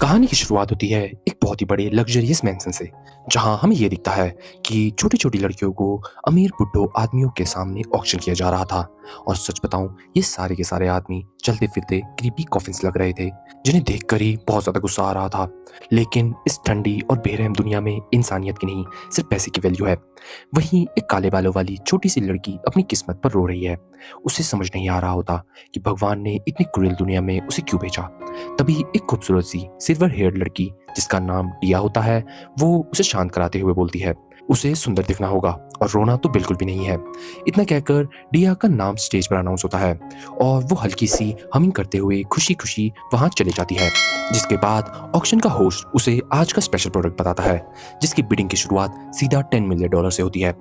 कहानी की शुरुआत होती है एक बहुत ही बड़े लग्जरियस मैंशन से, जहां हमें ये दिखता है कि छोटी छोटी लड़कियों को अमीर बुड्ढों आदमियों के सामने ऑक्शन किया जा रहा था। और सच बताऊं, ये सारे के सारे आदमी चलते फिरते क्रीपी कॉफिन्स लग रहे थे, जिन्हें देखकर ही बहुत ज्यादा गुस्सा आ रहा था। लेकिन इस ठंडी और बेरहम दुनिया में इंसानियत की नहीं, सिर्फ पैसे की वैल्यू है। वहीं एक काले बालों वाली छोटी सी लड़की अपनी किस्मत पर रो रही है। उसे समझ नहीं आ रहा होता कि भगवान ने इतनी क्रूएल दुनिया में उसे क्यों भेजा। तभी एक खूबसूरत सी सिल्वर हेयर लड़की, जिसका नाम डिया होता है, वो उसे शांत कराते हुए बोलती है उसे सुंदर दिखना होगा और रोना तो बिल्कुल भी नहीं है। इतना कहकर डिया का नाम स्टेज पर अनाउंस होता है और वो हल्की सी हमिंग करते हुए खुशी खुशी वहां चली जाती है। जिसके बाद ऑक्शन का होस्ट उसे आज का स्पेशल प्रोडक्ट बताता है, जिसकी बिडिंग की शुरुआत सीधा $10 मिलियन से होती है।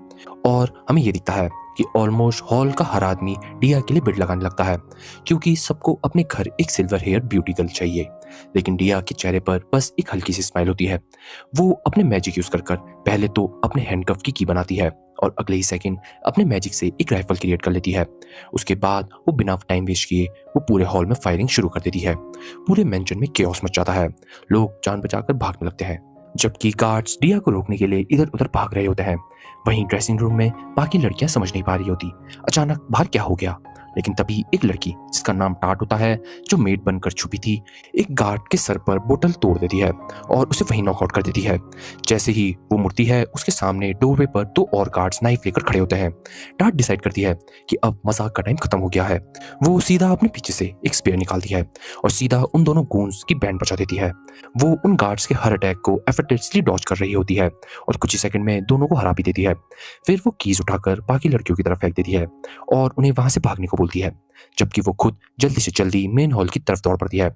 और हमें ये दिखता है कि ऑलमोस्ट हॉल का हर आदमी डिया के लिए बिड लगाने लगता है, क्योंकि सबको अपने घर एक सिल्वर हेयर ब्यूटी गर्ल चाहिए। लेकिन डिया के चेहरे पर बस एक हल्की सी स्माइल होती है। वो अपने मैजिक यूज कर पहले तो अपने हैंडकफ की बनाती है और अगले ही सेकंड अपने मैजिक से एक राइफल क्रिएट कर लेती है। उसके बाद वो बिना टाइम वेस्ट किए वो पूरे हॉल में फायरिंग शुरू कर देती है। पूरे मेंशन में केओस मच जाता है, लोग जान बचाकर भागने लगते हैं, जबकि गार्ड्स डिया को रोकने के लिए इधर उधर भाग रहे होते हैं। वहीं ड्रेसिंग रूम में बाकी लड़कियां समझ नहीं पा रही होती अचानक बाहर क्या हो गया। लेकिन तभी एक लड़की, जिसका नाम टाट होता है, जो मेड बनकर छुपी थी, एक गार्ड के सर पर बोतल तोड़ देती है और उसे वहीं नॉकआउट कर देती है। जैसे ही वो मुड़ती है, उसके सामने डोरवे पर दो और गार्ड्स नाइफ लेकर खड़े होते हैं। टाट डिसाइड करती है कि अब मजाक का टाइम खत्म हो गया है। वो सीधा अपने पीछे से एक स्पेयर निकालती है और सीधा उन दोनों गूंस की बैंड बचा देती है। वो उन गार्ड्स के हर अटैक को एफर्टलेसली डॉज कर रही होती है और कुछ ही सेकंड में दोनों को हरा भी देती है। फिर वो कीज उठाकर बाकी लड़कियों की तरफ फेंक देती है और उन्हें वहां से भागने को बोलती है, जबकि वो खुद जल्दी से जल्दी मेन हॉल की तरफ दौड़ पड़ती है।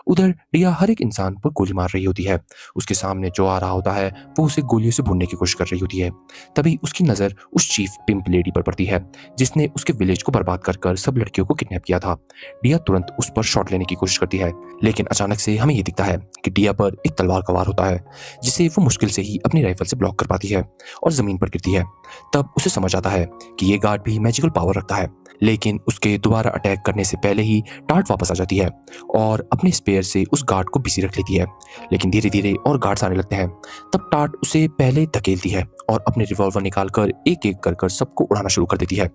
उधर डिया हर एक इंसान पर गोली मार रही होती है। उसके सामने जो आ रहा होता है वो उसे गोलियों से भूनने की कोशिश कर रही होती है। तभी उसकी नजर उस चीफ पिंप लेडी पर पड़ती है, जिसने उसके विलेज को बर्बाद कर सब लड़कियों को किडनैप किया था। डिया तुरंत उस पर शॉट लेने की कोशिश करती है, लेकिन अचानक से हमें ये दिखता है कि डिया पर एक तलवार का वार होता है, जिसे वो मुश्किल से ही अपनी राइफल से ब्लॉक कर पाती है और जमीन पर गिरती है। तब उसे समझ आता है कि ये गार्ड भी मैजिकल पावर रखता है। लेकिन उसके दोबारा अटैक करने से पहले ही टाट वापस आ जाती है और अपने स्पेयर से उस गार्ड को बिजी रख लेती है। लेकिन धीरे धीरे और गार्ड्स आने लगते हैं। तब टाट उसे पहले धकेलती है और अपने रिवॉल्वर निकालकर एक एक कर सबको उड़ाना शुरू कर देती है।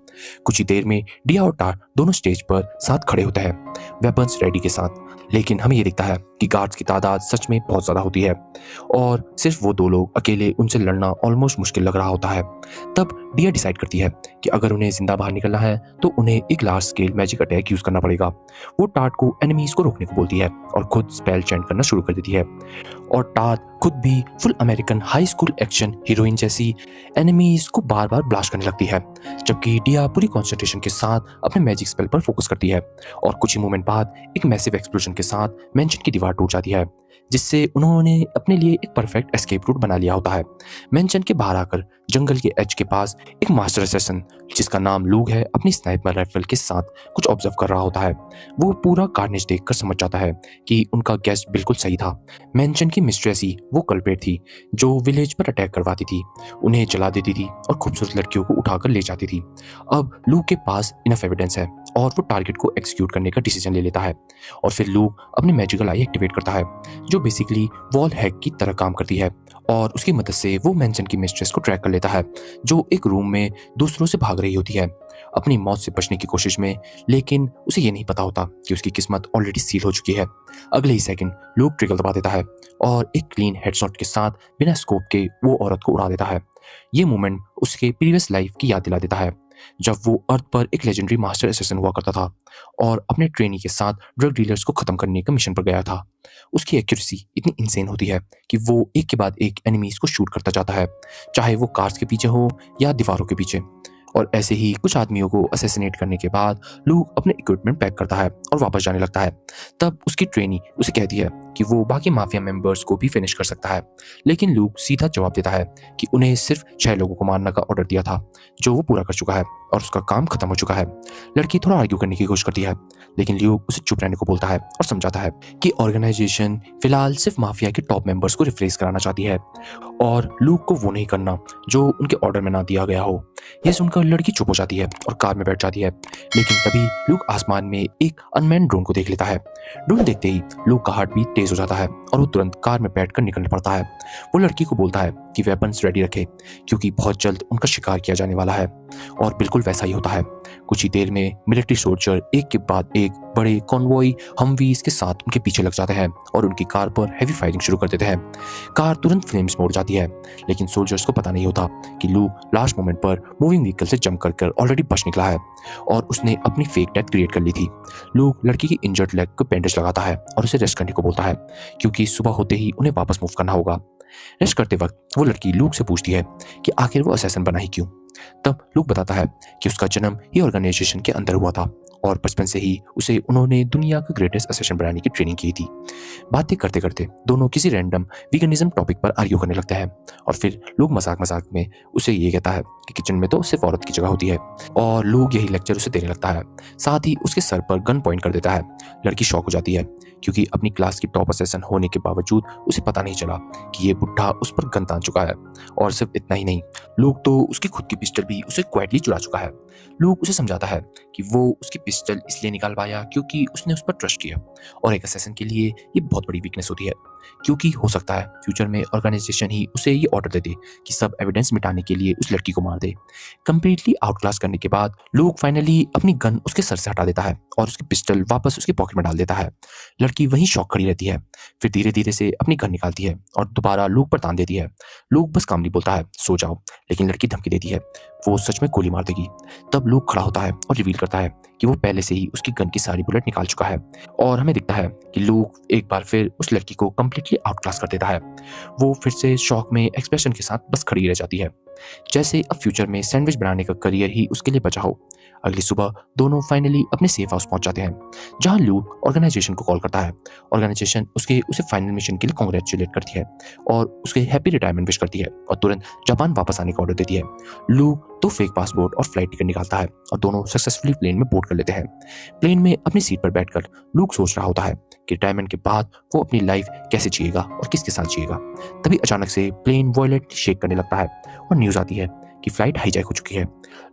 कुछ ही देर में डिया और टाट दोनों स्टेज पर साथ खड़े होते हैं, वेपन्स रेडी के साथ। लेकिन हमें ये दिखता है कि गार्ड्स की तादाद सच में बहुत ज्यादा होती है और सिर्फ वो दो लोग अकेले उनसे लड़ना ऑलमोस्ट मुश्किल लग रहा होता है। तब डिया डिसाइड करती है कि अगर उन्हें जिंदा बाहर निकलना है तो उन्हें एक large scale magic attack use करना पड़ेगा। वो टाट को एनिमीज को रोकने को बोलती है और खुद स्पेल चैंट करना शुरू कर देती है। और टाट खुद भी full American high school action heroine जैसी एनिमीज को बार बार ब्लास्ट करने लगती है, जबकि डिया पूरी कंसंट्रेशन के साथ अपने मैजिक स्पेल पर फोकस करती है। और कुछ ही मोमेंट बाद एक मैसिव एक्सप्लोजन के साथ मेंशन की दीवार टूट जाती है, जिससे उन्होंने अपने लिए एक परफेक्ट एस्केप रूट बना लिया होता है। मेंशन के बाहर आकर जंगल के एज के पास एक मास्टर असैसिन, जिसका नाम लूग है, अपनी स्नाइपर राइफल के साथ कुछ ऑब्जर्व कर रहा होता है। वो पूरा कार्नेज देखकर समझ जाता है कि उनका गेस्ट बिल्कुल सही था। मेंशन की मिस्ट्रेस ही वो कल्प्रेट थी जो विलेज पर अटैक करवाती थी, उन्हें जला देती थी और खूबसूरत लड़कियों को उठाकर ले जाती थी। अब लूग के पास इनफ एविडेंस है और वो टारगेट को एक्सिक्यूट करने का डिसीजन ले लेता है। और फिर लूग अपनी मैजिकल आई एक्टिवेट करता है, जो बेसिकली वॉल हैक की तरह काम करती है। और उसकी मदद से वो मेंशन की मिस्ट्रेस को ट्रैक कर लेता है, जो एक रूम में दूसरों से भाग रही होती है अपनी मौत से बचने की कोशिश में। लेकिन उसे ये नहीं पता होता कि उसकी किस्मत ऑलरेडी सील हो चुकी है। अगले ही सेकंड लूग ट्रिगर दबा देता है और एक क्लीन हेडशॉट के साथ बिना स्कोप के वो औरत को उड़ा देता है। ये मोमेंट उसके प्रीवियस लाइफ की याद दिला देता है, जब वो अर्थ पर एक लेजेंडरी मास्टर असैसिन हुआ करता था और अपने ट्रेनी के साथ ड्रग डीलर्स को खत्म करने का मिशन पर गया था। उसकी एक्यूरेसी इतनी इंसेन होती है कि वो एक के बाद एक एनिमीज को शूट करता जाता है, चाहे वो कार्स के पीछे हो या दीवारों के पीछे। और ऐसे ही कुछ आदमियों को असैसिनेट करने के बाद लूक अपने इक्विपमेंट पैक करता है और वापस जाने लगता है। तब उसकी ट्रेनी उसे कहती है कि वो बाकी माफिया मेंबर्स को भी फिनिश कर सकता है, लेकिन लूक सीधा जवाब देता है कि उन्हें सिर्फ 6 लोगों को मारने का ऑर्डर दिया था, जो वो पूरा कर चुका है और उसका काम खत्म हो चुका है। लड़की थोड़ा आर्ग्यू करने की कोशिश करती है, लेकिन लियो उसे चुप रहने को बोलता है और समझाता है कि ऑर्गेनाइजेशन फिलहाल सिर्फ माफिया के टॉप मेंबर्स को रिप्लेस कराना चाहती है और लूक को वो नहीं करना जो उनके ऑर्डर में ना दिया गया हो। यह सुनकर लड़की चुप हो जाती है और कार में बैठ जाती है, लेकिन तभी लूक आसमान में एक अनमैन्ड ड्रोन को देख लेता है। ड्रोन देखते ही लूक का हार्ट बीट तेज हो जाता है और वो तुरंत कार में बैठकर निकल पड़ता है। वो लड़की को बोलता है कि वेपन्स रेडी रखे क्योंकि बहुत जल्द उनका शिकार किया जाने वाला है। और बिल्कुल वैसा ही होता है। कुछ ही देर में मिलिट्री सोल्जर एक के बाद एक बड़े कॉन्वॉय हमवीज के साथ उनके पीछे लग जाते हैं और उनकी कार पर हैवी फायरिंग शुरू कर देते हैं। कार तुरंत फ्लेम्स में उड़ जाती है, लेकिन सोल्जर्स को पता नहीं होता कि लूक लास्ट मोमेंट पर मूविंग व्हीकल से जंप कर ऑलरेडी बच निकला है और उसने अपनी फेक डेथ क्रिएट कर ली थी। लूक लड़की की इंजर्ड लेग को बैंडेज लगाता है और उसे रेस्ट करने को बोलता है क्योंकि सुबह होते ही उन्हें वापस मूव करना होगा। रेस्ट करते वक्त वो लड़की लूक से पूछती है कि आखिर वो असैसिन बना ही क्यों। तब लूक बताता है कि उसका जन्म ही ऑर्गेनाइजेशन के अंदर हुआ था और बचपन से ही उसे उन्होंने दुनिया का ग्रेटेस्ट असैसिन बनाने की ट्रेनिंग की थी। बातें करते करते दोनों किसी रैंडम वीगनिज्म टॉपिक पर आर्ग्यू करने लगते हैं और फिर लूक मजाक मजाक में उसे ये कहता है कि किचन में तो सिर्फ औरत की जगह होती है और लूक यही लेक्चर उसे देने लगता है। साथ ही उसके सर पर गन पॉइंट कर देता है। लड़की शॉक हो जाती है क्योंकि अपनी क्लास की टॉप असैसिन होने के बावजूद उसे पता नहीं चला कि ये बुढ़ा उस पर गन तान चुका है। और सिर्फ इतना ही नहीं, लूक तो उसकी खुद की पिस्टल भी उसे क्वाइटली चुरा चुका है। लूक उसे समझाता है कि वो उसकी पिस्टल इसलिए निकाल पाया क्योंकि उसने उस पर ट्रस्ट किया और एक असैसिन के लिए ये बहुत बड़ी वीकनेस होती है क्योंकि हो सकता है फ्यूचर में ऑर्गेनाइजेशन ही उसे ये ऑर्डर दे दे कि सब एविडेंस मिटाने के लिए उस लड़की को मार दे। कंप्लीटली आउटक्लास करने के बाद लूक फाइनली अपनी गन उसके सर से हटा देता है और उसकी पिस्टल वापस उसकी पॉकेट में डाल देता है। लड़की वहीं शॉक खड़ी रहती है, फिर धीरे धीरे से अपनी गन निकालती है और दोबारा लूक पर तान देती है। लूक बस कामली बोलता है सो जाओ, लेकिन लड़की धमकी देती है वो सच में गोली मार देगी। तब लूक खड़ा होता है और रिवील करता है कि वो पहले से ही उसकी गन की सारी बुलेट निकाल चुका है और हमें दिखता है कि लूक एक बार फिर उस लड़की को कंप्लीटली आउटक्लास कर देता है। वो फिर से शॉक में एक्सप्रेशन के साथ बस खड़ी रह जाती है, जैसे अब फ्यूचर में सैंडविच बनाने का करियर ही उसके लिए बचा हो। अगली सुबह दोनों फाइनली अपने सेफ हाउस पहुंच जाते हैं, जहां लूक ऑर्गेनाइजेशन को कॉल करता है। ऑर्गेनाइजेशन उसे फाइनल मिशन के लिए कांग्रेचुलेट करती है और उसके हैप्पी रिटायरमेंट विश करती है और तुरंत जापान वापस आने का ऑर्डर देती है। लूक तो फेक पासपोर्ट और फ्लाइट टिकट निकालता है और दोनों सक्सेसफुली प्लेन में बोर्ड कर लेते हैं। प्लेन में अपनी सीट पर बैठकर लूक सोच रहा होता है कि रिटायरमेंट के बाद वो अपनी लाइफ कैसे जिएगा और किसके साथ जिएगा। तभी अचानक से प्लेन वॉयलेंटली शेक करने लगता है और न्यूज आती है कि फ्लाइट हाईजैक हो चुकी है।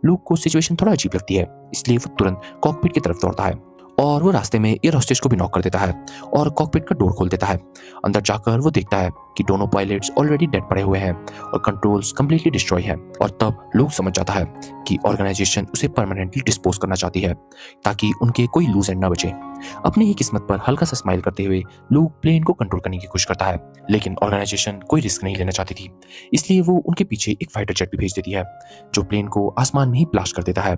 लूक को सिचुएशन थोड़ा अजीब लगती है, इसलिए वो तुरंत कॉकपिट की तरफ दौड़ता है और वो रास्ते में एयर होस्टेस को भी नॉक कर देता है और कॉकपिट का डोर खोल देता है। अंदर जाकर वो देखता है कि दोनों पायलट्स ऑलरेडी डेड पड़े हुए हैं और कंट्रोल्स कंप्लीटली डिस्ट्रॉय है। और तब लूक समझ जाता है कि ऑर्गेनाइजेशन उसे परमानेंटली डिस्पोज करना चाहती है ताकि उनके कोई लूज एंड ना बचे। अपनी ही किस्मत पर हल्का सा स्माइल करते हुए लूक प्लेन को कंट्रोल करने की कोशिश करता है, लेकिन ऑर्गेनाइजेशन कोई रिस्क नहीं लेना चाहती थी, इसलिए वो उनके पीछे एक फाइटर जेट भी भेज देती है जो प्लेन को आसमान में ही ब्लास्ट कर देता है।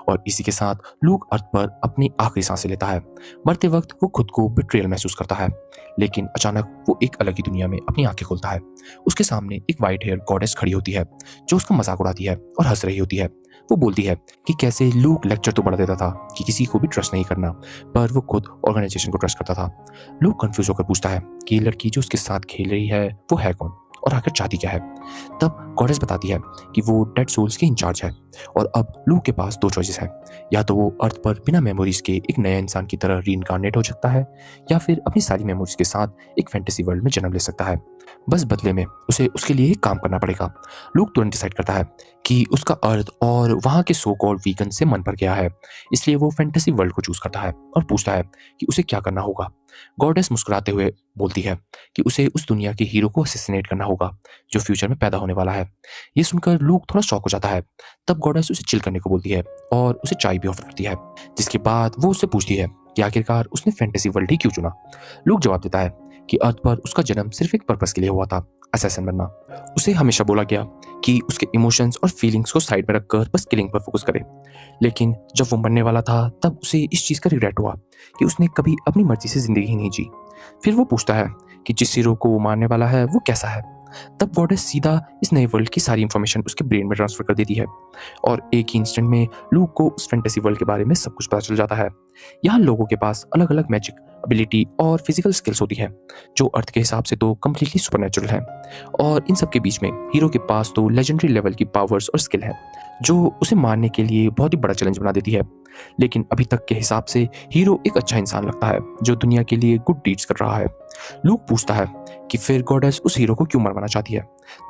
और इसी के साथ लूक अर्थ पर अपनी आखिरी सांसें लेता है। मरते वक्त वो खुद को बिट्रेयल महसूस करता है, लेकिन अचानक वो एक अलग ही दुनिया में अपनी आंखें खोलता है। उसके सामने एक व्हाइट हेयर गॉडेस खड़ी होती है जो उसका मजाक उड़ाती है और हंस रही होती है। वो बोलती है कि कैसे लूक लेक्चर तो बढ़ा देता था कि किसी को भी ट्रस्ट नहीं करना, पर वो खुद ऑर्गेनाइजेशन को ट्रस्ट करता था। लूक कंफ्यूज होकर पूछता है कि ये लड़की जो उसके साथ खेल रही है वो है कौन और आखिर चाहती क्या है। तब गॉडेस बताती है कि वो डेड सोल्स की इंचार्ज है और अब लूक के पास दो चॉइसेस हैं, या तो वो अर्थ पर बिना मेमोरीज के एक नए इंसान की तरह रीइंकार्नेट हो सकता है या फिर अपनी सारी मेमोरीज के साथ एक फैंटेसी वर्ल्ड में जन्म ले सकता है। बस बदले में उसे उसके लिए काम करना पड़ेगा। लूक तुरंत डिसाइड करता है कि उसका अर्थ और वहाँ के सो कॉल्ड वीगन से मन भर गया है, इसलिए वो फैंटेसी वर्ल्ड को चूज करता है और पूछता है कि उसे क्या करना होगा। गॉडेस मुस्कुराते हुए बोलती है कि उसे उस दुनिया के हीरो को असैसिनेट करना होगा जो फ्यूचर में पैदा होने वाला है। ये सुनकर लूक थोड़ा शॉक हो जाता है। तब गॉडेस उसे चिल करने को बोलती है और उसे चाय भी ऑफर करती है, जिसके बाद वो उससे पूछती है कि आखिरकार उसने फैंटेसी वर्ल्ड ही क्यों चुना। लूक जवाब देता है कि अर्थ पर उसका जन्म सिर्फ एक पर्पस के लिए हुआ था, असैसिन बनना। उसे हमेशा बोला गया कि उसके इमोशंस और फीलिंग्स को साइड में रखकर बस किलिंग पर फोकस करे, लेकिन जब वो मरने वाला था तब उसे इस चीज का रिग्रेट हुआ कि उसने कभी अपनी मर्जी से जिंदगी नहीं जी। फिर वो पूछता है कि जिस हीरो को वो मारने वाला है वो कैसा है। तब गॉडेस सीधा इस नए वर्ल्ड की सारी इन्फॉर्मेशन उसके ब्रेन में ट्रांसफर कर देती है और एक ही इंस्टेंट में लूक को उस फैंटेसी वर्ल्ड के बारे में सब कुछ पता चल जाता है। यहाँ लोगों के पास अलग अलग मैजिक एबिलिटी और फिजिकल स्किल्स होती है जो अर्थ के हिसाब से तो कम्प्लीटली सुपरनेचुरल है, और इन सब के बीच में हीरो के पास तो लेजेंडरी लेवल की पावर्स और स्किल है जो उसे मारने के लिए बहुत ही बड़ा चैलेंज बना देती है। लेकिन अभी तक के हिसाब से हीरो एक अच्छा इंसान लगता है जो दुनिया के लिए गुड डीड्स कर रहा है। लूक पूछता है कि फिर गॉडेस उस हीरो को क्यों मरवाना चाहती है।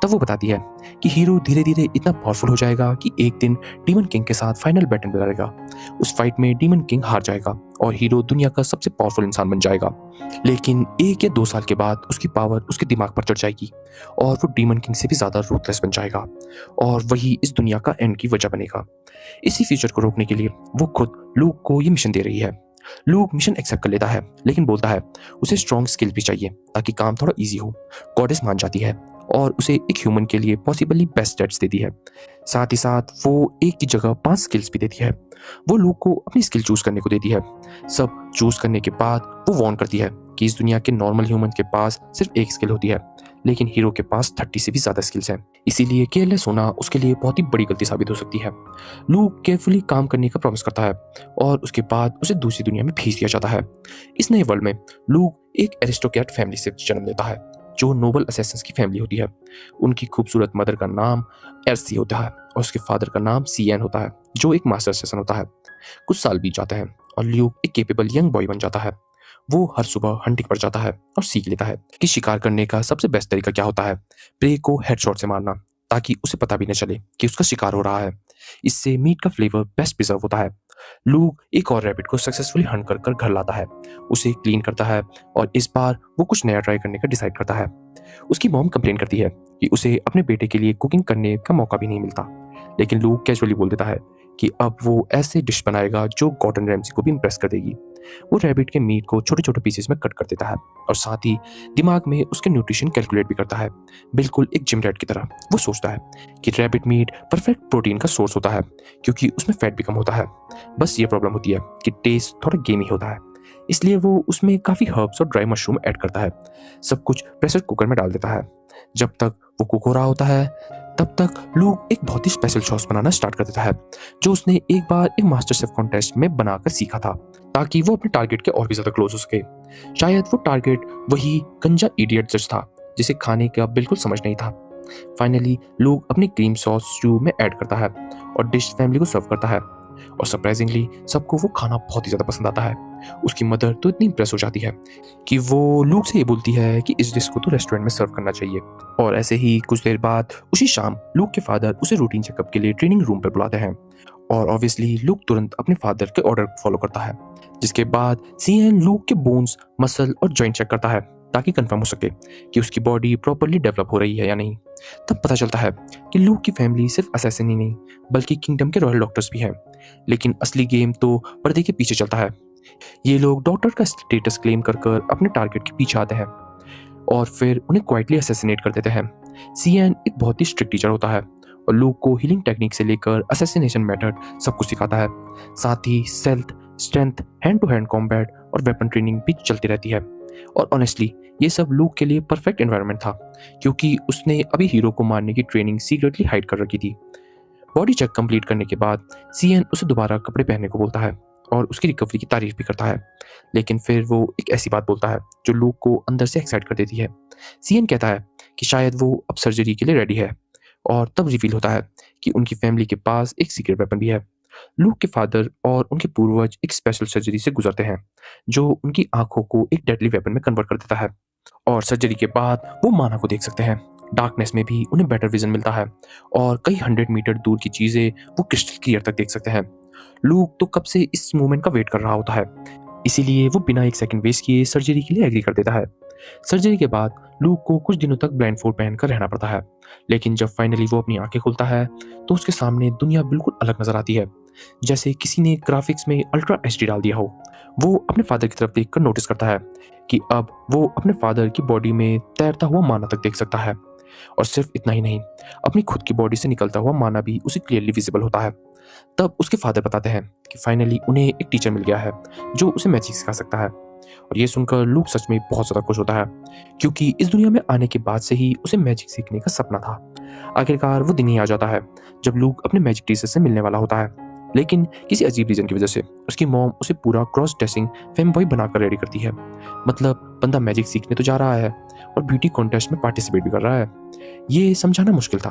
तब वो बताती है कि हीरो धीरे धीरे इतना पावरफुल हो जाएगा कि एक दिन डीमन किंग के साथ फाइनल बैटल में लड़ेगा। उस फाइट में डीमन किंग हार जाएगा और हीरो दुनिया का सबसे पावरफुल इंसान बन जाएगा। लेकिन 1 या 2 साल के बाद उसकी पावर उसके दिमाग पर चढ़ जाएगी और वो डीमन किंग से भी ज्यादा रूथलेस बन जाएगा और वही इस दुनिया का एंड की वजह बनेगा। इसी फ्यूचर को रोकने के लिए वो खुद लूक को ये मिशन दे रही है। लूक मिशन एक्सेप्ट कर लेता है लेकिन बोलता है उसे स्ट्रॉन्ग स्किल भी चाहिए ताकि काम थोड़ा इजी हो। गॉडेस मान जाती है और उसे एक ह्यूमन के लिए पॉसिबली बेस्ट स्टेट्स देती है। साथ ही साथ वो एक की जगह 5 स्किल्स भी देती है। वो लूक को अपनी स्किल चूज करने को देती है। सब चूज करने के बाद वो वार्न करती है कि इस दुनिया के नॉर्मल ह्यूमन के पास सिर्फ एक स्किल होती है लेकिन हीरो के पास 30 से भी ज्यादा स्किल्स हैं, इसीलिए केयरलेस होना उसके लिए बहुत ही बड़ी गलती साबित हो सकती है। लूक केयरफुली काम करने का प्रॉमिस करता है और उसके बाद उसे दूसरी दुनिया में भेज दिया जाता है। इस नए वर्ल्ड में लूक एक एरिस्टोक्रेट फैमिली से जन्म लेता है जो नोबल असैसिन्स की फैमिली होती है। उनकी खूबसूरत मदर का नाम एर्सी होता है और उसके फादर का नाम सीएन होता है जो एक मास्टर असैसिन होता है। कुछ साल बीत जाते हैं और ल्यूक एक केपेबल यंग बॉय बन जाता है। वो हर सुबह हंटिंग पर जाता है और सीख लेता है कि शिकार करने का सबसे बेस्ट तरीका क्या होता है, प्रे को हेडशॉट से मारना ताकि उसे पता भी न चले कि उसका शिकार हो रहा है। इससे मीट का फ्लेवर बेस्ट प्रिजर्व होता है। लूक एक और रैबिट को सक्सेसफुली हंट कर कर घर लाता है, उसे क्लीन करता है और इस बार वो कुछ नया ट्राई करने का डिसाइड करता है। उसकी मॉम कंप्लेन करती है कि उसे अपने बेटे के लिए कुकिंग करने का मौका भी नहीं मिलता, लेकिन लूक कैजुअली बोल देता है कि अब वो ऐसे डिश बनाएगा जो गॉर्डन रैमसी को भी इंप्रेस कर देगी। वो रैबिट के मीट को छोटे छोटे पीसेस में कट कर देता है और साथ ही दिमाग में उसके न्यूट्रिशन कैलकुलेट भी करता है, बिल्कुल एक जिम रैट की तरह। वो सोचता है कि रैबिट मीट परफेक्ट प्रोटीन का सोर्स होता है क्योंकि उसमें फैट भी कम होता है। बस ये प्रॉब्लम होती है कि टेस्ट थोड़ा गेमी होता है, इसलिए वो उसमें काफ़ी हर्ब्स और ड्राई मशरूम ऐड करता है। सब कुछ प्रेशर कुकर में डाल देता है। जब तक वो कुक हो रहा होता है तब तक लूक एक बहुत ही स्पेशल सॉस बनाना स्टार्ट कर देता है जो उसने एक बार एक मास्टर शेफ कॉन्टेस्ट में बनाकर सीखा था ताकि वो अपने टारगेट के और भी ज्यादा क्लोज हो सके। शायद वो टारगेट वही गंजा इडियट जज था जिसे खाने का बिल्कुल समझ नहीं था। फाइनली लूक अपनी क्रीम सॉस स्टू में ऐड करता है और डिश फैमिली को सर्व करता है और सरप्राइजिंगली सबको वो खाना बहुत ही ज्यादा पसंद आता है। उसकी मदर तो इतनी इंप्रेस हो जाती है कि वो लूक से ये बोलती है कि इस डिश को तो रेस्टोरेंट में सर्व करना चाहिए। और ऐसे ही कुछ देर बाद उसी शाम लूक के फादर उसे रूटीन चेकअप के लिए ट्रेनिंग रूम पर बुलाते हैं और ऑब्वियसली लूक तुरंत अपने फादर के ऑर्डर फॉलो करता है, जिसके बाद सीएन लूक के बोन्स, मसल और जॉइंट चेक करता है ताकि कंफर्म हो सके कि उसकी बॉडी प्रॉपर्ली डेवलप हो रही है या नहीं। तब पता चलता है कि लूक की फैमिली सिर्फ असैसिन ही नहीं बल्कि किंगडम के रॉयल डॉक्टर्स भी हैं, लेकिन असली गेम तो पर्दे के पीछे चलता है। ये लोग डॉक्टर का स्टेटस क्लेम कर कर अपने टारगेट के पीछे आते हैं और फिर उन्हें क्वाइटली असैसिनेट कर देते हैं। सीएन एक बहुत ही स्ट्रिक्ट टीचर होता है और लूक को हीलिंग टेक्निक से लेकर असैसिनेशन मेथड सब कुछ सिखाता है। साथ ही stealth, strength, hand to hand combat और वेपन ट्रेनिंग भी चलती रहती है। और ऑनेस्टली ये सब लूक के लिए परफेक्ट एनवायरनमेंट था क्योंकि उसने अभी हीरो को मारने की ट्रेनिंग सीक्रेटली हाइड कर रखी थी। बॉडी चेक कंप्लीट करने के बाद सीएन उसे दोबारा कपड़े पहनने को बोलता है और उसकी रिकवरी की तारीफ भी करता है, लेकिन फिर वो एक ऐसी बात बोलता है जो लूक को अंदर से एक्साइट कर देती है। सीएन कहता है कि शायद वो अब सर्जरी के लिए रेडी है और तब रिवील होता है कि उनकी फैमिली के पास एक सीक्रेट वेपन भी है। लूक के फादर और उनके पूर्वज एक स्पेशल सर्जरी से गुजरते हैं जो उनकी आंखों को एक डेडली वेपन में कन्वर्ट कर देता है और सर्जरी के बाद वो माना को देख सकते हैं। डार्कनेस में भी उन्हें बेटर विजन मिलता है और कई 100 मीटर दूर की चीजें वो क्रिस्टल क्लियर तक देख सकते हैं। लूक तो कब से इस मोमेंट का वेट कर रहा होता है, इसीलिए वो बिना एक सेकंड वेस्ट किए सर्जरी के लिए एग्री कर देता है। सर्जरी के बाद लूक को कुछ दिनों तक ब्लाइंडफोल्ड पहनकर रहना पड़ता है, लेकिन जब फाइनली वो अपनी आंखें खोलता है तो उसके सामने दुनिया बिल्कुल अलग नजर आती है, जैसे किसी ने ग्राफिक्स में अल्ट्रा एचडी डाल दिया हो। वो अपने फादर की तरफ देखकर नोटिस करता है कि अब वो अपने फादर की बॉडी में तैरता हुआ माना तक देख सकता है और सिर्फ इतना ही नहीं, अपनी खुद की बॉडी से निकलता हुआ माना भी उसे क्लियरली विजिबल होता है। तब उसके फादर बताते हैं कि फाइनली उन्हें एक टीचर मिल गया है जो उसे मैजिक सिखा सकता है। और ये सुनकर लूक सच में बहुत ज़्यादा खुश होता है, क्योंकि इस दुनिया में आने के बाद से ही उसे मैजिक सीखने का सपना था। आखिरकार वो दिन ही आ जाता है जब लूक अपने मैजिक टीचर से मिलने वाला होता है। लेकिन किसी अजीब रीज़न की वजह से उसकी मॉम उसे पूरा क्रॉस ड्रेसिंग फेम बॉय बनाकर रेडी करती है। मतलब बंदा मैजिक सीखने तो जा रहा है और ब्यूटी कॉन्टेस्ट में पार्टिसिपेट भी कर रहा है। ये समझाना मुश्किल था।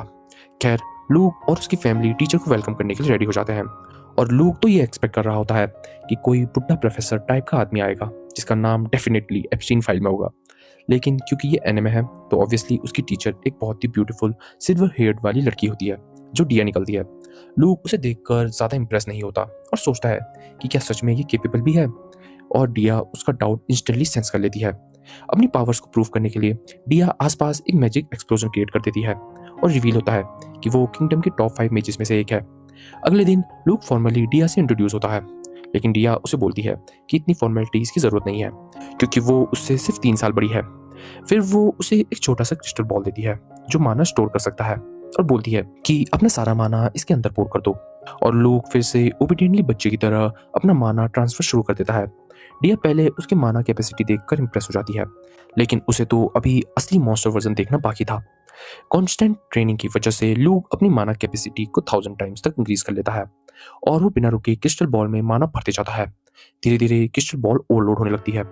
खैर, लूक और उसकी फैमिली टीचर को वेलकम करने के लिए रेडी हो जाते हैं और लूक तो ये एक्सपेक्ट कर रहा होता है कि कोई बुड्ढा प्रोफेसर टाइप का आदमी आएगा जिसका नाम डेफिनेटली एप्स्टीन फाइल में होगा। लेकिन क्योंकि ये एनिमे है तो ऑब्वियसली उसकी टीचर एक बहुत ही ब्यूटीफुल सिल्वर हेयर्ड वाली लड़की होती है जो डिया निकलती है। लूक उसे देखकर ज़्यादा इंप्रेस नहीं होता और सोचता है कि क्या सच में ये केपेबल भी है, और डिया उसका डाउट इंस्टेंटली सेंस कर लेती है। अपनी पावर्स को प्रूव करने के लिए डिया आसपास एक मैजिक एक्सप्लोजन क्रिएट कर देती है और रिवील होता है कि वो किंगडम के टॉप 5 मेजेस में से एक है। अगले दिन लूक फॉर्मली डिया से इंट्रोड्यूस होता है, लेकिन डिया उसे बोलती है कि इतनी फॉर्मेलिटीज की जरूरत नहीं है क्योंकि वो उससे सिर्फ 3 साल बड़ी है। फिर वो उसे एक छोटा सा क्रिस्टल बॉल देती है जो माना स्टोर कर सकता है और बोलती है कि अपना सारा माना इसके अंदर पोर कर दो। और लूक फिर से ओबीडियंटली बच्चे की तरह अपना माना ट्रांसफर शुरू कर देता है। डिया पहले उसके माना कैपेसिटी देखकर इंप्रेस हो जाती है, लेकिन उसे तो अभी असली मॉन्स्टर वर्जन देखना बाकी था। कांस्टेंट ट्रेनिंग की वजह से लूक अपनी माना कैपेसिटी को 1000 टाइम्स तक इंक्रीज कर लेता है और वो बिना रुके क्रिस्टल बॉल में माना भरते जाता है। धीरे धीरे क्रिस्टल बॉल ओवरलोड होने लगती है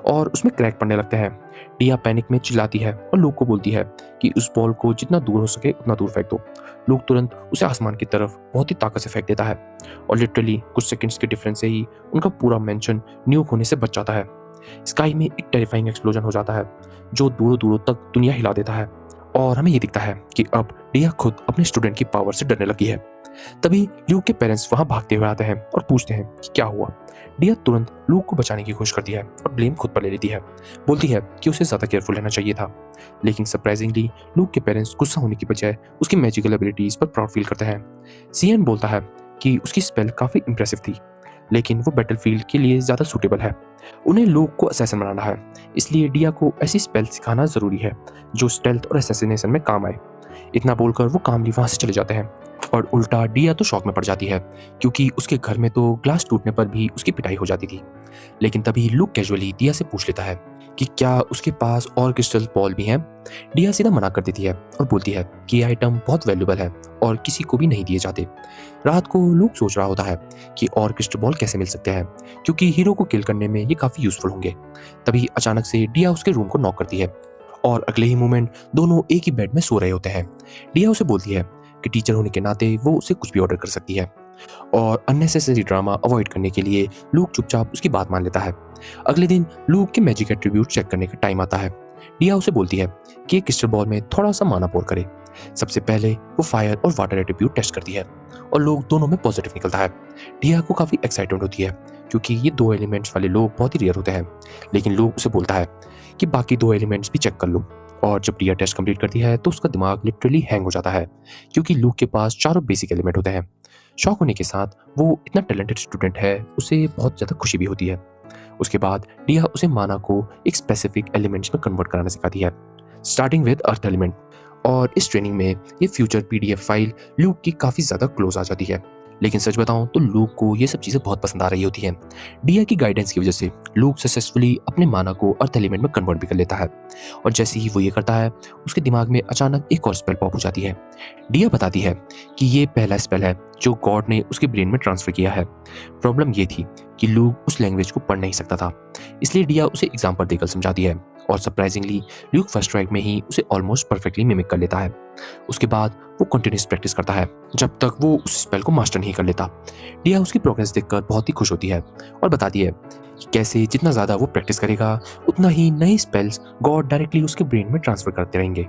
और उसमें क्रैक पड़ने लगते हैं। डिया पैनिक में चिल्लाती है और लूक को बोलती है कि उस बॉल को जितना दूर हो सके उतना दूर फेंक दो। लूक तुरंत उसे आसमान की तरफ बहुत ही ताकत से फेंक देता है और लिटरली कुछ सेकंड्स के डिफरेंस से ही उनका पूरा मेंशन न्यूक होने से बच जाता है। स्काई में एक टेरिफाइंग एक्सप्लोजन हो जाता है जो दूरों दूरों तक दुनिया हिला देता है और हमें ये दिखता है कि अब डिया खुद अपने स्टूडेंट की पावर से डरने लगी है। तभी ल्यूक के पेरेंट्स वहां भागते हुए आते हैं और पूछते हैं कि क्या हुआ। डिया तुरंत लूक को बचाने की कोशिश करती है और ब्लेम खुद पर ले लेती है। बोलती है कि उसे ज्यादा केयरफुल रहना चाहिए था। लेकिन सरप्राइजिंगली लूक के पेरेंट्स गुस्सा होने की बजाय उसकी मैजिकल एबिलिटीज पर प्राउड फील करते हैं। सीएन बोलता है कि उसकी स्पेल काफी इंप्रेसिव थी, लेकिन वो बैटलफील्ड के लिए ज्यादा सूटेबल है। उन्हें लूक को असैसिन बनाना है, इसलिए डिया को ऐसी स्पेल सिखाना जरूरी है जो स्टेल्थ और असैसिनेशन में काम आए। इतना बोलकर वो कामली वहां से चले जाते हैं और उल्टा डिया तो शॉक में पड़ जाती है क्योंकि उसके घर में तो ग्लास टूटने पर भी उसकी पिटाई हो जाती थी। लेकिन तभी लूक कैजुअली डिया से पूछ लेता है कि क्या उसके पास और क्रिस्टल बॉल भी हैं। डिया सीधा मना कर देती है और बोलती है कि ये आइटम बहुत वैल्यूबल है और किसी को भी नहीं दिए जाते। रात को लूक सोच रहा होता है कि और क्रिस्टल बॉल कैसे मिल सकते हैं क्योंकि हीरो को किल करने में ये काफी यूजफुल होंगे। तभी अचानक से डिया उसके रूम को नॉक करती है और अगले ही मोमेंट दोनों एक ही बेड में सो रहे होते हैं। डिया उसे बोलती है कि टीचर होने के नाते वो उसे कुछ भी ऑर्डर कर सकती है और अननेसेसरी ड्रामा अवॉइड करने के लिए लूक चुपचाप उसकी बात मान लेता है। अगले दिन लूक के मैजिक एट्रीब्यूट चेक करने का टाइम आता है। डिया उसे बोलती है कि एक क्रिस्टल बॉल में थोड़ा सा माना पोर करे। सबसे पहले वो फायर और वाटर एट्रीब्यूट टेस्ट करती है और लोग दोनों में पॉजिटिव निकलता है। डिया को काफी एक्साइटमेंट होती है क्योंकि ये 2 एलिमेंट्स वाले लोग बहुत ही रेयर होते हैं, लेकिन लोग उसे बोलता है कि बाकी 2 एलिमेंट्स भी चेक कर लो। और जब डिया टेस्ट कंप्लीट करती है तो उसका दिमाग लिटरली हैंग हो जाता है क्योंकि लूक के पास चारों बेसिक एलिमेंट होते हैं। शॉक होने के साथ वो इतना टैलेंटेड स्टूडेंट है, उसे बहुत ज़्यादा खुशी भी होती है। उसके बाद डिया उसे माना को एक स्पेसिफिक एलिमेंट्स में कन्वर्ट कराना सिखाती है, स्टार्टिंग विद अर्थ एलिमेंट। और इस ट्रेनिंग में ये फ्यूचर पीडीएफ फाइल लूक की काफ़ी ज़्यादा क्लोज आ जाती है। लेकिन सच बताऊं तो लूक को ये सब चीज़ें बहुत पसंद आ रही होती हैं। डिया की गाइडेंस की वजह से लूक सक्सेसफुली अपने माना को अर्थ एलिमेंट में कन्वर्ट भी कर लेता है और जैसे ही वो ये करता है उसके दिमाग में अचानक एक और स्पेल पॉप हो जाती है। डिया बताती है कि ये पहला स्पेल है जो गॉड ने उसके ब्रेन में ट्रांसफर किया है। प्रॉब्लम ये थी कि लूक उस लैंग्वेज को पढ़ नहीं सकता था, इसलिए डिया उसे एग्जाम्पल देकर समझाती है और सरप्राइजिंगली लूक फर्स्ट ट्राई में ही उसे ऑलमोस्ट परफेक्टली मिमिक कर लेता है। उसके बाद वो कंटिन्यूस प्रैक्टिस करता है जब तक वो उस स्पेल को मास्टर नहीं कर लेता। डिया उसकी प्रोग्रेस देखकर बहुत ही खुश होती है और बताती है कि कैसे जितना ज़्यादा वो प्रैक्टिस करेगा उतना ही नए स्पेल्स गॉड डायरेक्टली उसके ब्रेन में ट्रांसफर करते रहेंगे।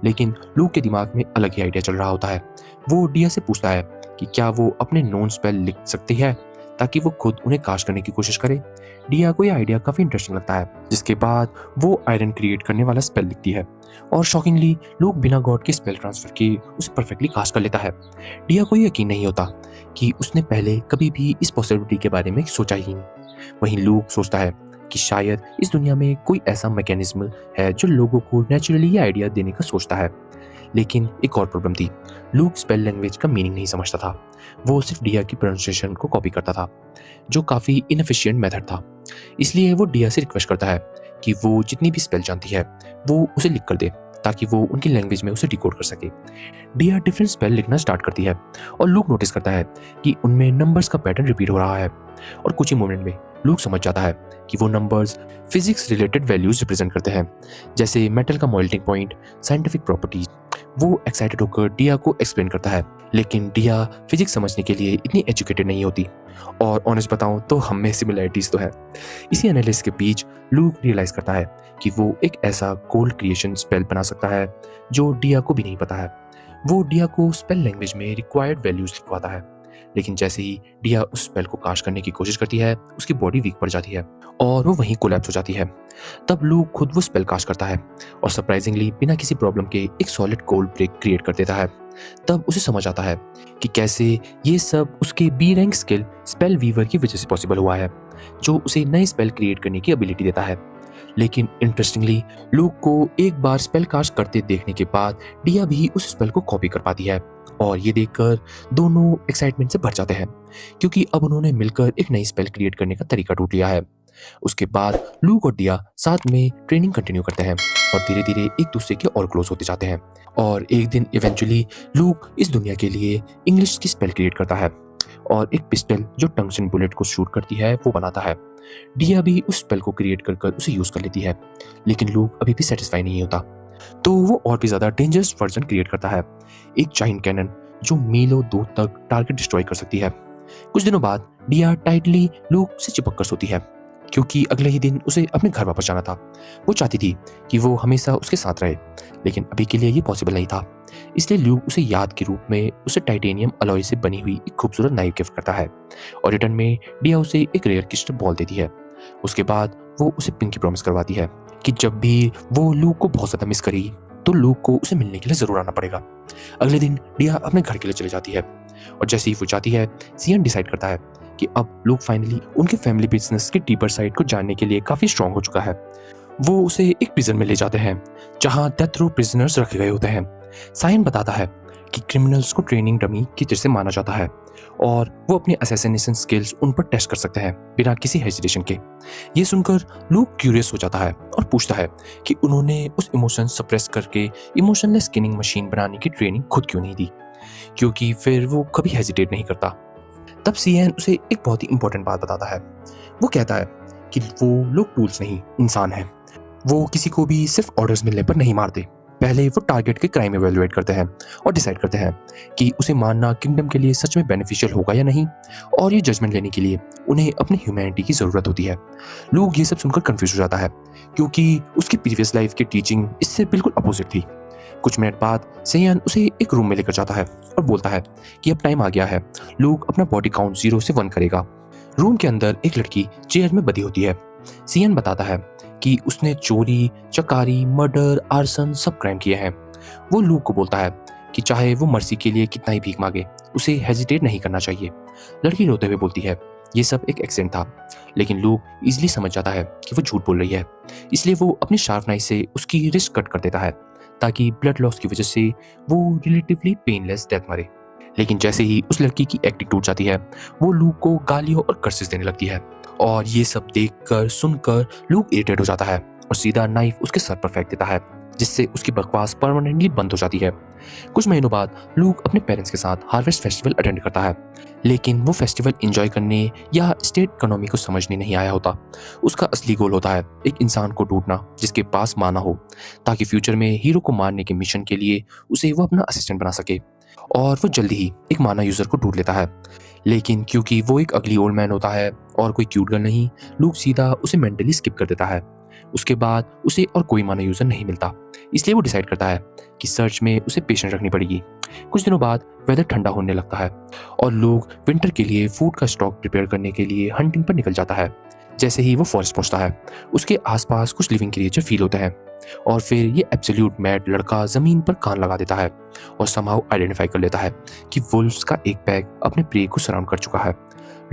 लेकिन लूक के दिमाग में अलग ही आइडिया चल रहा होता है। वो डिया से पूछता है कि क्या वो अपने नोन स्पेल लिख सकती है ताकि वो खुद उन्हें कास्ट करने की कोशिश करे। डिया को यह आइडिया काफी इंटरेस्टिंग लगता है, जिसके बाद वो आयरन क्रिएट करने वाला स्पेल लिखती है और शॉकिंगली लोग बिना गॉड के स्पेल ट्रांसफर किए उसे परफेक्टली कास्ट कर लेता है। डिया को यकीन नहीं होता कि उसने पहले कभी भी इस पॉसिबिलिटी के बारे में सोचा ही नहीं। वहीं लूक सोचता है कि शायद इस दुनिया में कोई ऐसा मैकेनिज्म है जो लोगों को नेचुरली ये आइडिया देने का सोचता है। लेकिन एक और प्रॉब्लम थी। लूक स्पेल लैंग्वेज का मीनिंग नहीं समझता था। वो सिर्फ डिया की प्रोनाउंसिएशन को कॉपी करता था, जो काफ़ी इनएफिशिएंट मेथड था। इसलिए वो डिया से रिक्वेस्ट करता है कि वो जितनी भी स्पेल जानती है वो उसे लिख कर दे, ताकि वो उनकी लैंग्वेज में उसे डिकोड कर सके। डिया डिफरेंट स्पेल लिखना स्टार्ट करती है और लूक नोटिस करता है कि उनमें नंबर्स का पैटर्न रिपीट हो रहा है। और कुछ ही मोमेंट में लूक समझ जाता है कि वो numbers physics related values represent करते हैं, जैसे मेटल का मेल्टिंग पॉइंट, साइंटिफिक प्रॉपर्टीज। वो एक्साइटेड होकर डिया को एक्सप्लेन करता है, लेकिन डिया फिजिक्स समझने के लिए इतनी एजुकेटेड नहीं होती। और ऑनेस्ट बताऊं तो हम में सिमिलैरिटीज तो है। इसी एनालिसिस के बीच लूक रियलाइज करता है कि वो एक ऐसा गोल्ड क्रिएशन स्पेल बना सकता है जो डिया को भी नहीं पता है। वो डिया को स्पेल लैंग्वेज में रिक्वायर्ड वैल्यूज लिखवाता है, लेकिन जैसे ही डिया उस स्पेल को कास्ट करने की कोशिश करती है, उसकी बॉडी वीक पड़ जाती है और वो वहीं कोलैप्स हो जाती है। तब लूक खुद वो स्पेल कास्ट करता है और सरप्राइजिंगली बिना किसी प्रॉब्लम के एक सॉलिड गोल्ड ब्रेक क्रिएट कर देता है। तब उसे समझ आता है कि कैसे ये सब उसके B rank skill spell weaver की वजह से पॉसिबल हुआ है, जो उसे नए स्पेल क्रिएट करने की एबिलिटी देता है। लेकिन इंटरेस्टिंगली लूक को एक बार स्पेल कास्ट करते देखने के बाद डिया भी उस स्पेल को कॉपी कर पाती है, और ये देखकर दोनों एक्साइटमेंट से भर जाते हैं, क्योंकि अब उन्होंने मिलकर एक नई स्पेल क्रिएट करने का तरीका ढूंढ लिया है। उसके बाद लूक और डिया साथ में ट्रेनिंग कंटिन्यू करते हैं और धीरे धीरे एक दूसरे के और क्लोज होते जाते हैं। और एक दिन इवेंचुअली लूक इस दुनिया के लिए इंग्लिश की स्पेल क्रिएट करता है और एक पिस्टल जो टंगस्टन बुलेट को शूट करती है वो बनाता है। डिया भी उस स्पेल को क्रिएट कर उसे यूज कर लेती है, लेकिन लूक अभी भी सेटिस्फाई नहीं होता, तो वो और भी ज्यादा डेंजरस वर्जन क्रिएट करता है, एक जाइंट कैनन जो मीलों दूर तक टारगेट डिस्ट्रॉय कर सकती है। कुछ दिनों बाद डिया टाइटली लूक से चिपक कर सोती है, क्योंकि अगले ही दिन उसे अपने घर वापस जाना था। वो चाहती थी कि वो हमेशा उसके साथ रहे, लेकिन अभी के लिए ये पॉसिबल नहीं था। इसलिए लूक उसे याद के रूप में उसे टाइटेनियम अलॉय से बनी हुई एक खूबसूरत नाइफ गिफ्ट करता है और रिटर्न में डिया उसे एक रेयर क्रिस्टल बॉल देती है। उसके बाद वो उसे पिंकी प्रॉमिस करवाती है कि जब भी वो लूक को बहुत ज्यादा मिस करेगी तो लूक को उसे मिलने के लिए जरूर आना पड़ेगा। अगले दिन डिया अपने घर के लिए चली जाती है और जैसे ही वो जाती है, सियन डिसाइड करता है कि अब लूक फाइनली उनके फैमिली बिजनेस के डीपर साइड को जानने के लिए काफी स्ट्रांग हो चुका है। वो उसे एक प्रिजन में ले जाते हैं जहां डेथ रो प्रिजनर्स रखे गए होते हैं। साइन बताता है कि क्रिमिनल्स को ट्रेनिंग डमी की तरह से माना जाता है और वो अपनी असैसिनेशन स्किल्स उन पर टेस्ट कर सकते हैं बिना किसी हेजिटेशन के। ये सुनकर लूक क्यूरियस हो जाता है और पूछता है कि उन्होंने उस इमोशन सप्रेस करके इमोशनलेस स्किनिंग मशीन बनाने की ट्रेनिंग खुद क्यों नहीं दी, क्योंकि फिर वो कभी हेजिटेट नहीं करता। तब सीएन उसे एक बहुत ही इंपॉर्टेंट बात बताता है। वो कहता है कि वो लोग टूल्स नहीं, इंसान हैं। वो किसी को भी सिर्फ ऑर्डर्स मिलने पर नहीं मारते। पहले वो टारगेट के क्राइम एवेलुएट करते हैं और डिसाइड करते हैं कि उसे मारना किंगडम के लिए सच में बेनिफिशियल होगा या नहीं, और ये जजमेंट लेने के लिए उन्हें अपनी ह्यूमैनिटी की जरूरत होती है। लोग ये सब सुनकर कंफ्यूज हो जाता है, क्योंकि उसकी प्रीवियस लाइफ की टीचिंग इससे बिल्कुल अपोजिट थी। कुछ मिनट बाद सेयन उसे एक रूम में लेकर जाता है और बोलता है कि अब टाइम आ गया है, लोग अपना बॉडी काउंट 0 से 1 करेगा। रूम के अंदर एक लड़की चेयर में बंधी होती है। सेयन बताता है कि उसने चोरी, चकारी, मर्डर, आर्सन सब क्राइम किए हैं। वो लूक को बोलता है कि चाहे वो मर्सी के लिए कितना ही भीख मांगे, उसे हेजिटेट नहीं करना चाहिए। लड़की रोते हुए बोलती है ये सब एक एक्सीडेंट था, लेकिन लूक इजीली समझ जाता है कि वो झूठ बोल रही है। इसलिए वो अपनी शार्प नाइफ से उसकी रिस्ट कट कर देता है ताकि ब्लड लॉस की वजह से वो रिलेटिवली पेनलेस डेथ मरे। लेकिन जैसे ही उस लड़की की एक्टिंग टूट जाती है, वो लूक को गालियों और कर्सेस देने लगती है, और ये सब देखकर सुनकर लूक इरिटेट हो जाता है और सीधा नाइफ उसके सर पर फेंक देता है, जिससे उसकी बकवास परमानेंटली बंद हो जाती है। कुछ महीनों बाद लूक अपने पेरेंट्स के साथ हार्वेस्ट फेस्टिवल अटेंड करता है, लेकिन वो फेस्टिवल एंजॉय करने या स्टेट इकोनॉमी को समझने नहीं आया होता। उसका असली गोल होता है एक इंसान को ढूंढना जिसके पास माना हो, ताकि फ्यूचर में हीरो को मारने के मिशन के लिए उसे वो अपना असिस्टेंट बना सके। और वो जल्दी ही एक माना यूजर को ढूंढ लेता है, लेकिन क्योंकि वो एक अगली ओल्ड मैन होता है और कोई क्यूट गर्ल नहीं, लूक सीधा उसे मेंटली स्किप कर देता है। उसके बाद उसे और कोई माना यूजर नहीं मिलता, इसलिए वो डिसाइड करता है कि सर्च में उसे पेशेंस रखनी पड़ेगी। कुछ दिनों बाद वेदर ठंडा होने लगता है और लोग विंटर के लिए फूड का स्टॉक प्रिपेयर करने के लिए हंटिंग पर निकल जाता है। जैसे ही वो फॉरेस्ट पहुंचता है, उसके आसपास कुछ लिविंग क्रिएचर फील होते हैं, और फिर ये एब्सोल्यूट मैड लड़का जमीन पर कान लगा देता है और समहाउ आइडेंटिफाई कर लेता है कि वुल्फ्स का एक पैक अपने प्रे को सराउंड कर चुका है।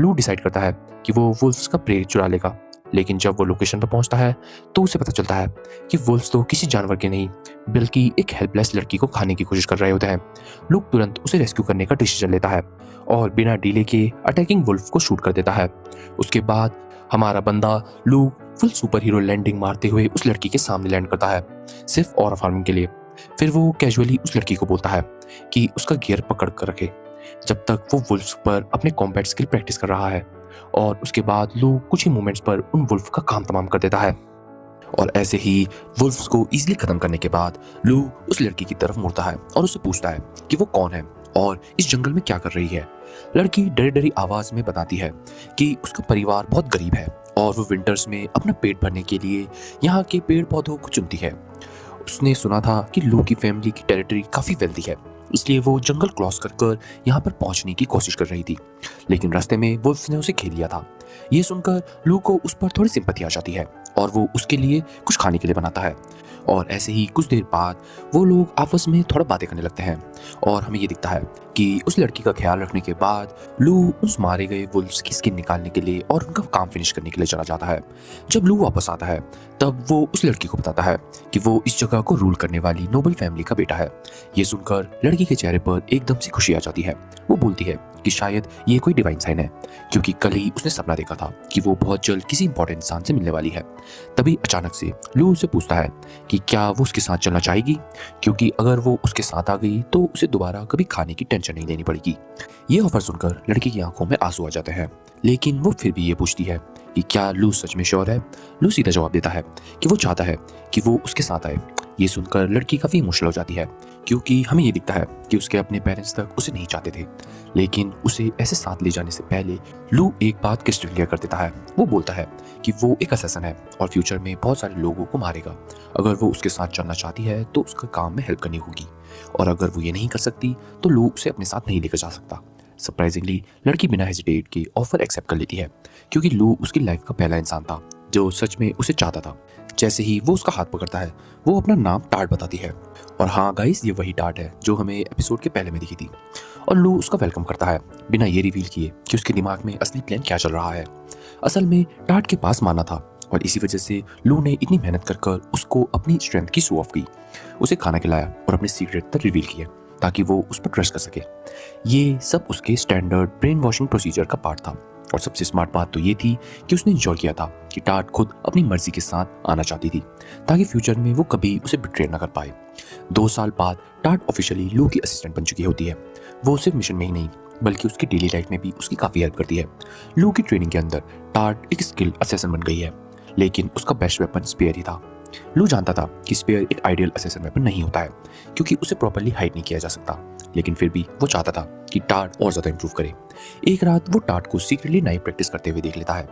लू डिसाइड करता है कि वो वुल्फ्स का प्रे चुरा लेगा, लेकिन जब वो लोकेशन पर पहुंचता है तो उसे पता चलता है कि वुल्फ्स तो किसी जानवर के नहीं बल्कि एक हेल्पलेस लड़की को खाने की कोशिश कर रहे होते हैं। लूक तुरंत उसे रेस्क्यू करने का डिसीजन लेता है और बिना डिले के अटैकिंग वुल्फ को शूट कर देता है। उसके बाद हमारा बंदा look full superhero landing मारते हुए उस लड़की के सामने लैंड करता है, सिर्फ ऑरा फार्मिंग के लिए। फिर वो कैजुअली उस लड़की को बोलता है कि उसका गियर पकड़ कर रखे जब तक वो वुल्फ्स पर अपने कॉम्बैट स्किल प्रैक्टिस कर रहा है। और उसके बाद लूक कुछ ही मोमेंट्स पर उन वुल्फ का काम तमाम कर देता है। और ऐसे ही वुल्फ्स को इजीली खत्म करने के बाद लू उस लड़की की तरफ मुड़ता है और उससे पूछता है कि वो कौन है और इस जंगल में क्या कर रही है। लड़की डरी डरी आवाज में बताती है कि उसका परिवार बहुत गरीब है और वो विंटर्स में अपना पेट भरने के लिए यहाँ के पेड़ पौधों को चुनती है। उसने सुना था कि लू की फैमिली की टेरिटरी काफी वेल्दी है, इसलिए वो जंगल क्रॉस कर कर यहाँ पर पहुंचने की कोशिश कर रही थी, लेकिन रास्ते में वुल्फ ने उसे घेर लिया था। ये सुनकर लू को उस पर थोड़ी सिंपैथी आ जाती है और वो उसके लिए कुछ खाने के लिए बनाता है। और ऐसे ही कुछ देर बाद वो लोग आपस में थोड़ा बातें करने लगते हैं और हमें ये दिखता है कि उस लड़की का ख्याल रखने के बाद लू उस मारे गए वुल्फ्स की स्किन निकालने के लिए और उनका काम फिनिश करने के लिए चला जाता है। जब लू वापस आता है तब वो उस लड़की को बताता है कि वो इस जगह को रूल करने वाली नोबल फैमिली का बेटा है। ये सुनकर लड़की के चेहरे पर एकदम से खुशी आ जाती है। वो बोलती है कि शायद ये कोई डिवाइन साइन है, क्योंकि कल ही उसने सपना देखा था कि वो बहुत जल्द किसी इंपॉर्टेंट इंसान से मिलने वाली है। तभी अचानक से लू उससे पूछता है कि क्या वो उसके साथ चलना चाहेगी, क्योंकि अगर वो उसके साथ आ गई तो उसे दोबारा कभी खाने की टेंशन नहीं लेनी पड़ेगी। ये ऑफर सुनकर लड़की की आंखों में आंसू आ जाते हैं, लेकिन वो फिर भी ये पूछती है कि क्या लू सच में श्योर है। लू सीधा जवाब देता है कि वो चाहता है कि वो उसके साथ आए। ये सुनकर लड़की काफी इमोशनल हो जाती है, क्योंकि हमें ये दिखता है कि उसके अपने पेरेंट्स तक उसे नहीं चाहते थे, लेकिन उसे ऐसे साथ ले जाने से पहले लू एक बात क्रिस्टल क्लियर कर देता है। वो बोलता है कि वो एक असैसिन है और फ्यूचर में बहुत सारे लोगों को मारेगा। अगर वो उसके साथ चलना चाहती है तो उसका काम में हेल्प करनी होगी, और अगर वो ये नहीं कर सकती तो लू उसे अपने साथ नहीं लेकर जा सकता। सरप्राइजिंगली लड़की बिना हेजिटेट के ऑफर एक्सेप्ट कर लेती है, क्योंकि लू उसकी लाइफ का पहला इंसान था जो सच में उसे चाहता था। जैसे ही वो उसका हाथ पकड़ता है वो अपना नाम टार्ट बताती है, और हाँ गाइस, ये वही टार्ट है जो हमें एपिसोड के पहले में दिखी थी। और लू उसका वेलकम करता है बिना ये रिवील किए कि उसके दिमाग में असली प्लान क्या चल रहा है। असल में टार्ट के पास माना था, और इसी वजह से लू ने इतनी मेहनत कर कर उसको अपनी स्ट्रेंथ की शो ऑफ की, उसे खाना खिलाया और अपने सीक्रेट तक रिवील किए ताकि वो उस पर ट्रस्ट कर सके। ये सब उसके स्टैंडर्ड ब्रेन वॉशिंग प्रोसीजर का पार्ट था। और सबसे स्मार्ट बात तो ये थी कि उसने इंश्योर किया था कि टार्ट खुद अपनी मर्जी के साथ आना चाहती थी, ताकि फ्यूचर में वो कभी उसे बिट्रे न कर पाए। 2 साल बाद टार्ट ऑफिशियली लू की असिस्टेंट बन चुकी होती है। वो सिर्फ मिशन में ही नहीं बल्कि उसकी डेली लाइफ में भी उसकी काफ़ी हेल्प करती है। लू की ट्रेनिंग के अंदर टार्ट एक स्किल असैसिन बन गई है, लेकिन उसका बेस्ट वेपन स्पेयर ही था। लू जानता था कि स्पेयर एक आइडियल असैसिन वेपन नहीं होता है, क्योंकि उसे प्रॉपर्ली हाइड नहीं किया जा सकता, लेकिन फिर भी वो चाहता था कि टार्ट और ज़्यादा इंप्रूव करे। एक रात वो टार्ट को सीक्रेटली नाइफ प्रैक्टिस करते हुए देख लेता है।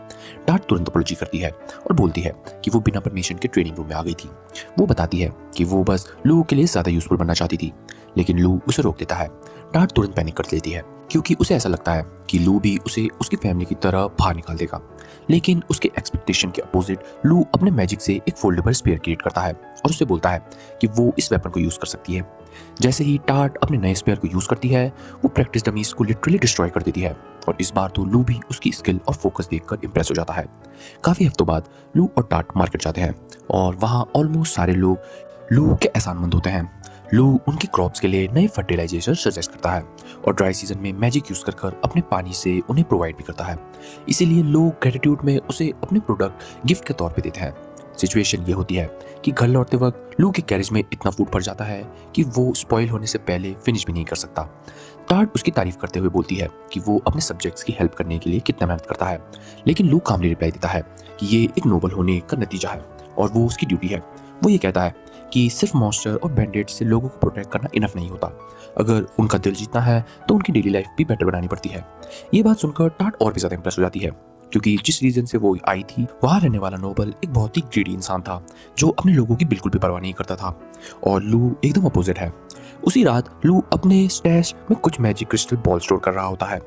टार्ट तुरंत अपॉलॉजी करती है और बोलती है कि वो बिना परमिशन के ट्रेनिंग रूम में आ गई थी। वो बताती है कि वो बस लू के लिए ज़्यादा यूजफुल बनना चाहती थी, लेकिन लू उसे रोक देता है। टार्ट तुरंत पैनिक कर लेती है, क्योंकि उसे ऐसा लगता है कि लू भी उसे उसकी फैमिली की तरह बाहर निकाल देगा। लेकिन उसके एक्सपेक्टेशन के अपोजिट लू अपने मैजिक से एक फोल्डेबल स्पेयर क्रिएट करता है और उससे बोलता है कि वो इस वेपन को यूज़ कर सकती है। जैसे ही टार्ट अपने नए स्पेयर को यूज़ करती है, वो प्रैक्टिस डमीज को लिटरली डिस्ट्रॉय कर देती है, और इस बार तो लू भी उसकी स्किल और फोकस देखकर इंप्रेस हो जाता है। काफ़ी हफ्तों बाद लू और टार्ट मार्केट जाते हैं, और वहाँ ऑलमोस्ट सारे लोग लू के एहसानमंद होते हैं। लू उनकी क्रॉप्स के लिए नए फर्टिलाइजेशन सजेस्ट करता है और ड्राई सीजन में मैजिक यूज कर अपने पानी से उन्हें प्रोवाइड भी करता है। इसीलिए लोग ग्रेटिट्यूड में उसे अपने प्रोडक्ट गिफ्ट के तौर पे देते हैं। सिचुएशन ये होती है कि घर लौटते वक्त लू के कैरेज में इतना फूड भर जाता है कि वो स्पॉइल होने से पहले फिनिश भी नहीं कर सकता। टार्ट उसकी तारीफ करते हुए बोलती है कि वो अपने सब्जेक्ट्स की हेल्प करने के लिए कितना मेहनत करता है, लेकिन लू कामली रिप्लाई देता है कि ये एक नोबल होने का नतीजा है और वो उसकी ड्यूटी है। वो ये कहता है कि सिर्फ मॉन्स्टर और बैंडेड से लोगों को प्रोटेक्ट करना इनफ नहीं होता, अगर उनका दिल जीतना है तो उनकी डेली लाइफ भी बेटर बनानी पड़ती है। ये बात सुनकर टार्ट और भी ज़्यादा इंप्रेस हो जाती है, क्योंकि जिस रीजन से वो आई थी वहाँ रहने वाला नोबल एक बहुत ही ग्रीडी इंसान था जो अपने लोगों की बिल्कुल भी परवाह नहीं करता था, और लू एकदम अपोजिट है। उसी रात लू अपने स्टैश में कुछ मैजिक क्रिस्टल बॉल स्टोर कर रहा होता है,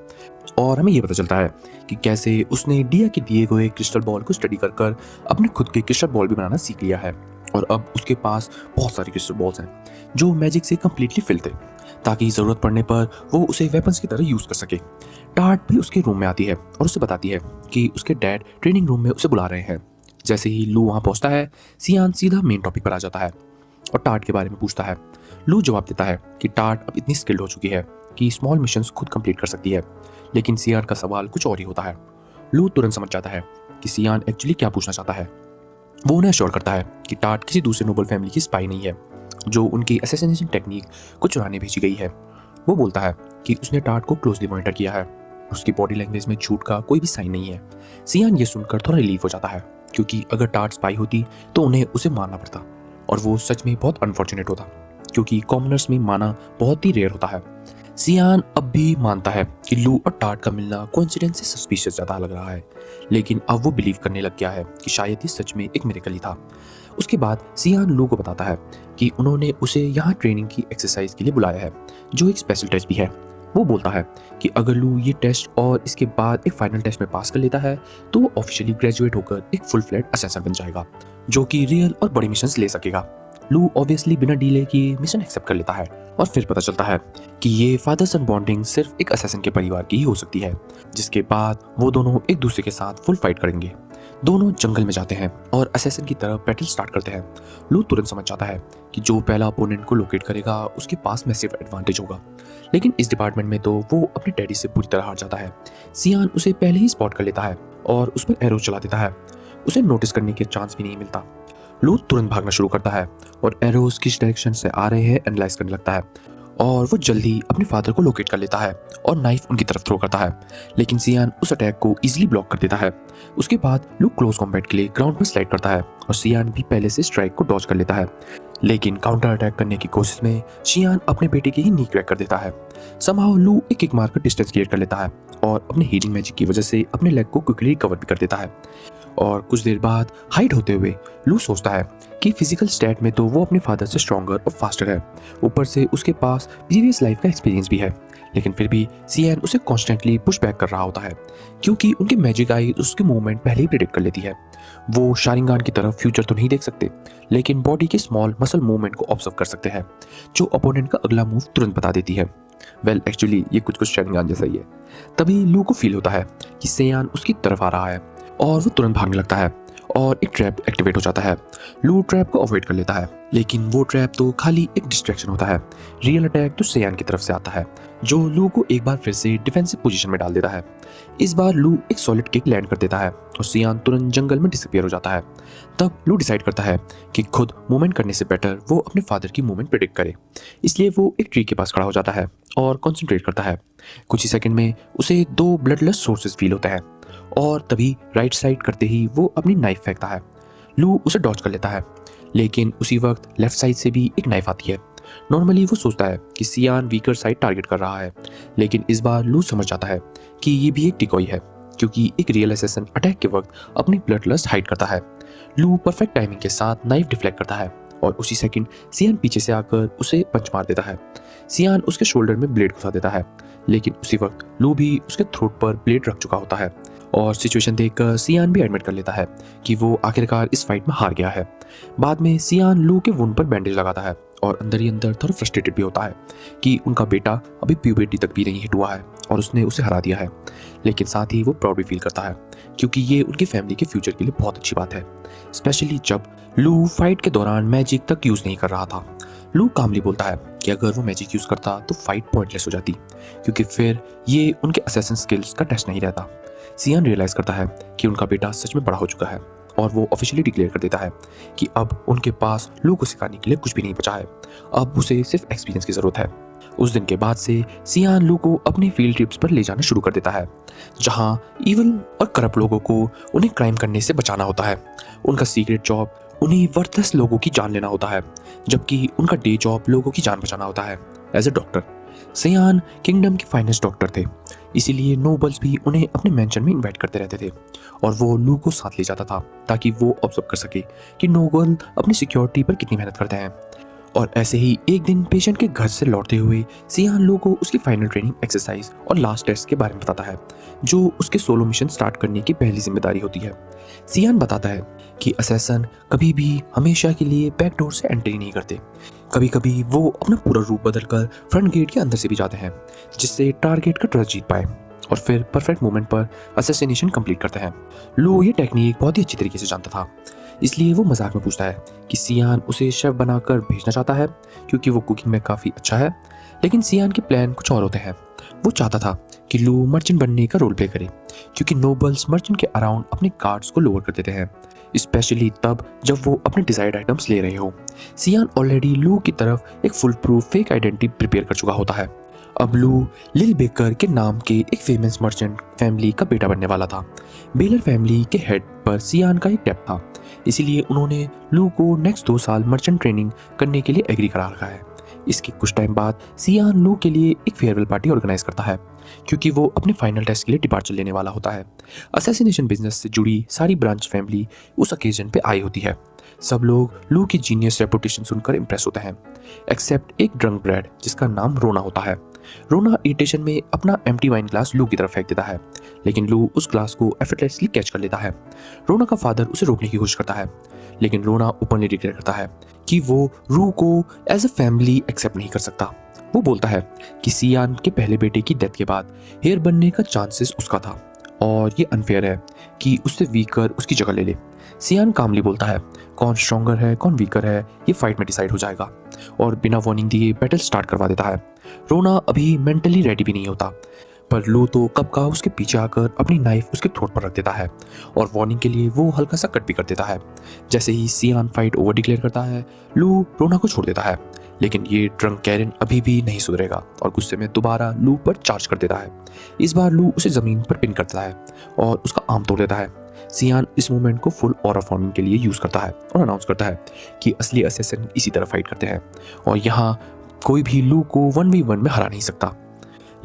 और हमें ये पता चलता है कि कैसे उसने डिया के दिए हुए क्रिस्टल बॉल को स्टडी कर अपने खुद के क्रिस्टल बॉल भी बनाना सीख लिया है, और अब उसके पास बहुत सारे क्रिस्टल बॉल्स हैं जो मैजिक से कम्प्लीटली फिल थे, ताकि ज़रूरत पड़ने पर वो उसे वेपन्स की तरह यूज़ कर सके। टार्ट भी उसके रूम में आती है और उसे बताती है कि उसके डैड ट्रेनिंग रूम में उसे बुला रहे हैं। जैसे ही लू वहाँ पहुँचता है, सियान सीधा मेन टॉपिक पर आ जाता है और टार्ट के बारे में पूछता है। लू जवाब देता है कि टार्ट अब इतनी स्किल्ड हो चुकी है कि स्मॉल मिशंस खुद कंप्लीट कर सकती है। लेकिन सियान का सवाल कुछ और ही होता है। लू तुरंत समझ जाता है कि सियान एक्चुअली क्या पूछना चाहता है। वो उन्हें अश्योर करता है कि टार्ट किसी दूसरे नोबल फैमिली की स्पाई नहीं है जो उनकी असैसिनेशन टेक्निक को चुराने भेजी गई है। वो बोलता है कि उसने टार्ट को क्लोजली मॉनिटर किया है। उसकी बॉडी लैंग्वेज में झूठ का कोई भी साइन नहीं है। सियान ये सुनकर थोड़ा रिलीफ हो जाता है, क्योंकि अगर टार्ट स्पाई होती तो उन्हें उसे मारना पड़ता, और वो सच में बहुत अनफॉर्चुनेट होता, क्योंकि कॉमनर्स में माना बहुत ही रेयर होता है। सियान अब भी मानता है कि लू और टार्ट का मिलना कोइंसिडेंस से सस्पिशियस ज़्यादा लग रहा है, लेकिन अब वो बिलीव करने लग गया है कि शायद ये सच में एक मिरेकल ही था। उसके बाद सियान लू को बताता है कि उन्होंने उसे यहाँ ट्रेनिंग की एक्सरसाइज के लिए बुलाया है, जो एक स्पेशल टेस्ट भी है। वो बोलता है कि अगर लू ये टेस्ट और इसके बाद एक फाइनल टेस्ट में पास कर लेता है तो वो ऑफिशियली ग्रेजुएट होकर एक फुल फ्लेड असेसर बन जाएगा, जो कि रियल और बड़ी मिशंस ले सकेगा। लू ऑब्वियसली बिना डीले की मिशन एक्सेप्ट कर लेता है, और फिर पता चलता है कि ये फादर सन बॉन्डिंग सिर्फ एक असैसिन के परिवार की ही हो सकती है, जिसके बाद वो दोनों एक दूसरे के साथ फुल फाइट करेंगे। दोनों जंगल में जाते हैं और असैसिन की तरफ बैटल स्टार्ट करते हैं। लू तुरंत समझ जाता है कि जो पहला अपोनेंट को लोकेट करेगा उसके पास मैसिव एडवांटेज होगा, लेकिन इस डिपार्टमेंट में तो वो अपने डैडी से पूरी तरह हार जाता है। सियान उसे पहले ही स्पॉट कर लेता है और उस पर एरो चला देता है। उसे नोटिस करने के चांस भी नहीं मिलता। लू तुरंत भागना शुरू करता है और एरोस किस डायरेक्शन से आ रहे हैं एनालाइज करने लगता है, और वो जल्दी अपने फादर को लोकेट कर लेता है और नाइफ उनकी तरफ थ्रो करता है, लेकिन सियान उस अटैक को इजीली ब्लॉक कर देता है। उसके बाद लू क्लोज कॉम्बैट के लिए ग्राउंड पर स्लाइड करता है और सियान भी पहले से स्ट्राइक को डॉज कर लेता है, लेकिन काउंटर अटैक करने की कोशिश में सियान अपने बेटे की ही नी क्रैक कर देता है। समहाउ लू एक किक मारकर डिस्टेंस क्रिएट कर लेता है और अपने हीलिंग मैजिक की वजह से अपने लेग को क्विकली रिकवर भी कर देता है। और कुछ देर बाद हाइड होते हुए लू सोचता है कि फिजिकल स्टैट में तो वो अपने फादर से स्ट्रॉन्गर और फास्टर है, ऊपर से उसके पास प्रीवियस लाइफ का एक्सपीरियंस भी है, लेकिन फिर भी सियान उसे कॉन्स्टेंटली पुश बैक कर रहा होता है, क्योंकि उनके मैजिक आई उसके मूवमेंट पहले ही प्रिडिक्ट कर लेती है। वो शारिंगान की तरफ फ्यूचर तो नहीं देख सकते, लेकिन बॉडी के स्मॉल मसल मूवमेंट को ऑब्जर्व कर सकते हैं, जो अपोनेंट का अगला मूव तुरंत बता देती है। वेल एक्चुअली ये कुछ शारिंगान जैसा ही है। तभी लू को फील होता है कि सियान उसकी तरफ आ रहा है और वो तुरंत भागने लगता है और एक ट्रैप एक्टिवेट हो जाता है। लू ट्रैप को अवॉइड कर लेता है, लेकिन वो ट्रैप तो खाली एक डिस्ट्रैक्शन होता है। रियल अटैक तो सियान की तरफ से आता है, जो लू को एक बार फिर से डिफेंसिव पोजीशन में डाल देता है। इस बार लू एक सॉलिड किक लैंड कर देता है और सियान तुरंत जंगल में डिसअपीयर हो जाता है। तब लू डिसाइड करता है कि खुद मूवमेंट करने से बेटर वो अपने फादर की मूवमेंट प्रेडिक्ट करे, इसलिए वो एक ट्री के पास खड़ा हो जाता है और कॉन्सेंट्रेट करता है। कुछ ही सेकंड में उसे 2 ब्लडलेस सोर्सेज फील होते हैं, और तभी राइट साइड करते ही वो अपनी नाइफ फेंकता है। लू उसे डॉज कर लेता है, लेकिन उसी वक्त लेफ्ट साइड से भी एक नाइफ आती है। नॉर्मली वो सोचता है कि सियान वीकर साइड टारगेट कर रहा है, लेकिन इस बार लू समझ जाता है कि ये भी एक डिकॉय है, क्योंकि एक रियल असैसिन अटैक के वक्त अपनी ब्लड लस्ट हाइड करता है। लू परफेक्ट टाइमिंग के साथ नाइफ डिफ्लेक्ट करता है और उसी सेकंड सियान पीछे से आकर उसे पंच मार देता है। सियान उसके शोल्डर में ब्लेड घुसा देता है, लेकिन उसी वक्त लू भी उसके थ्रोट पर ब्लेड रख चुका होता है, और सिचुएशन देखकर सियान भी एडमिट कर लेता है कि वो आखिरकार इस फाइट में हार गया है। बाद में सियान लू के वुंड पर बैंडेज लगाता है और अंदर ही अंदर थोड़ा फ्रस्ट्रेटेड भी होता है कि उनका बेटा अभी प्यूबर्टी तक भी नहीं हिट हुआ है और उसने उसे हरा दिया है, लेकिन साथ ही वो प्राउड भी फील करता है, क्योंकि ये उनकी फैमिली के फ्यूचर के लिए बहुत अच्छी बात है, स्पेशली जब लू फाइट के दौरान मैजिक तक यूज नहीं कर रहा था। लू कामली बोलता है कि अगर वो मैजिक यूज करता तो फाइट पॉइंटलेस हो जाती, क्योंकि फिर ये उनके असैसिन स्किल्स का टेस्ट नहीं रहता। सियान रियलाइज करता है कि उनका बेटा सच में बड़ा हो चुका है, और वो ऑफिशियली डिक्लेयर कर देता है कि अब उनके पास लू को सिखाने के लिए कुछ भी नहीं बचा है, अब उसे सिर्फ एक्सपीरियंस की जरूरत है। उस दिन के बाद से सियान लू को अपनी फील्ड ट्रिप्स पर ले जाना शुरू कर देता है, जहां इविल और करप्ट लोगों को उन्हें क्राइम करने से बचाना होता है। उनका सीक्रेट जॉब उन्हीं वर्थलेस लोगों की जान लेना होता है, जबकि उनका डे जॉब लोगों की जान बचाना होता है एज ए डॉक्टर। सियान किंगडम के फाइनेस्ट डॉक्टर थे, इसीलिए नोबल्स भी उन्हें अपने मेंशन में इनवाइट करते रहते थे, और वो लू को साथ ले जाता था ताकि वो ऑब्जर्व कर सके कि नोबल अपनी सिक्योरिटी पर कितनी मेहनत करते हैं। और ऐसे ही एक दिन पेशेंट के घर से लौटते हुए सियान लू को उसकी फाइनल ट्रेनिंग एक्सरसाइज और लास्ट टेस्ट के बारे में बताता है, जो उसके सोलो मिशन स्टार्ट करने की पहली जिम्मेदारी होती है। सियान बताता है कि असैसिन कभी भी हमेशा के लिए बैक डोर से एंट्री नहीं करते, कभी कभी वो अपना पूरा रूप बदलकर फ्रंट गेट के अंदर से भी जाते हैं, जिससे टारगेट का ट्रस्ट जीत पाए और फिर परफेक्ट मोमेंट पर असैसिनेशन कंप्लीट करते हैं। लू ये टेक्निक बहुत ही अच्छी तरीके से जानता था, इसलिए वो मजाक में पूछता है कि सियान उसे शेफ बनाकर भेजना चाहता है क्योंकि वो कुकिंग में काफ़ी अच्छा है। लेकिन सियान के प्लान कुछ और होते हैं। वो चाहता था कि लू मर्चेंट बनने का रोल प्ले करे क्योंकि नोबल्स मर्चेंट के अराउंड अपने कार्ड्स को लोअर कर देते हैं, स्पेशली तब जब वो अपने डिजायर्ड आइटम्स ले रहे हो। सियान ऑलरेडी लू की तरफ एक full proof fake identity prepare कर चुका होता है। अब लू लिल बेकर के नाम के एक फेमस मर्चेंट फैमिली का बेटा बनने वाला था। बेलर फैमिली के हेड पर सियान का एक टैप था, इसीलिए उन्होंने लू को नेक्स्ट 2 साल मर्चेंट ट्रेनिंग करने के लिए एग्री करा रखा है। इसके कुछ टाइम बाद सियान लू के लिए एक फेयरवेल पार्टी ऑर्गेनाइज करता है क्योंकि वो अपने फाइनल टेस्ट के लिए डिपार्चर लेने वाला होता है। असैसिनेशन बिजनेस से जुड़ी सारी ब्रांच फैमिली उस ओकेजन पे आई होती है। सब लोग लू की जीनियस रेपुटेशन सुनकर इंप्रेस होते हैं, एक्सेप्ट एक ड्रंक ब्रैड जिसका नाम रोना होता है। रोना इरिटेशन में अपना एम्प्टी वाइन ग्लास लू की तरफ फेंक देता है, लेकिन लू उस ग्लास को एफर्टलेसली कैच कर लेता है। रोना का फादर उसे रोकने की कोशिश करता है, लेकिन रोना ओपनली डिक्लेयर करता है कि वो रू को एज अ फैमिली एक्सेप्ट नहीं कर सकता। वो बोलता है कि सियान के पहले बेटे की डेथ के बाद हेयर बनने का चांसेस उसका था और ये अनफेयर है कि उससे वीकर उसकी जगह ले ले। सियान कामली बोलता है कौन स्ट्रॉन्गर है कौन वीकर है ये फाइट में डिसाइड हो जाएगा, और बिना वार्निंग दिए बैटल स्टार्ट करवा देता है। रोना अभी मेंटली रेडी भी नहीं होता, पर लू तो कब का उसके पीछे आकर अपनी नाइफ उसके थ्रोट पर रख देता है और वार्निंग के लिए वो हल्का सा कट भी कर देता है। जैसे ही सियान फाइट ओवर डिक्लेयर करता है, लू रोना को छोड़ देता है, लेकिन ये ड्रंक कैरन अभी भी नहीं सुधरेगा और गुस्से में दोबारा लू पर चार्ज कर देता है। इस बार लू उसे जमीन पर पिन करता है और उसका आर्म तोड़ देता है। सियान इस मूवमेंट को फुल ऑरा फॉर्मिंग के लिए यूज करता है और अनाउंस करता है कि असली असैसिन इसी तरह फाइट करते हैं और यहाँ कोई भी लू को 1v1 में हरा नहीं सकता।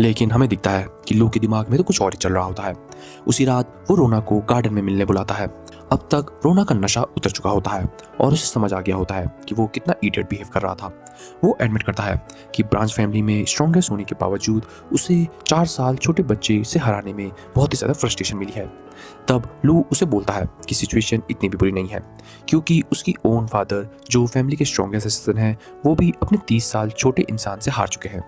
लेकिन हमें दिखता है कि लू के दिमाग में तो कुछ और ही चल रहा होता है। उसी रात वो रोना को गार्डन में मिलने बुलाता है। अब तक रोना का नशा उतर चुका होता है और उसे समझ आ गया होता है कि वो कितना इडियट बिहेव कर रहा था। वो एडमिट करता है कि ब्रांच फैमिली में स्ट्रॉन्गेस्ट होने के बावजूद उसे 4 साल छोटे बच्चे से हराने में बहुत ही ज़्यादा फ्रस्ट्रेशन मिली है। तब लू उसे बोलता है कि सिचुएशन इतनी भी बुरी नहीं है क्योंकि उसकी ओन फादर जो फैमिली के स्ट्रॉन्गेस्ट असिस्टेंट हैं वो भी अपने 30 साल छोटे इंसान से हार चुके हैं।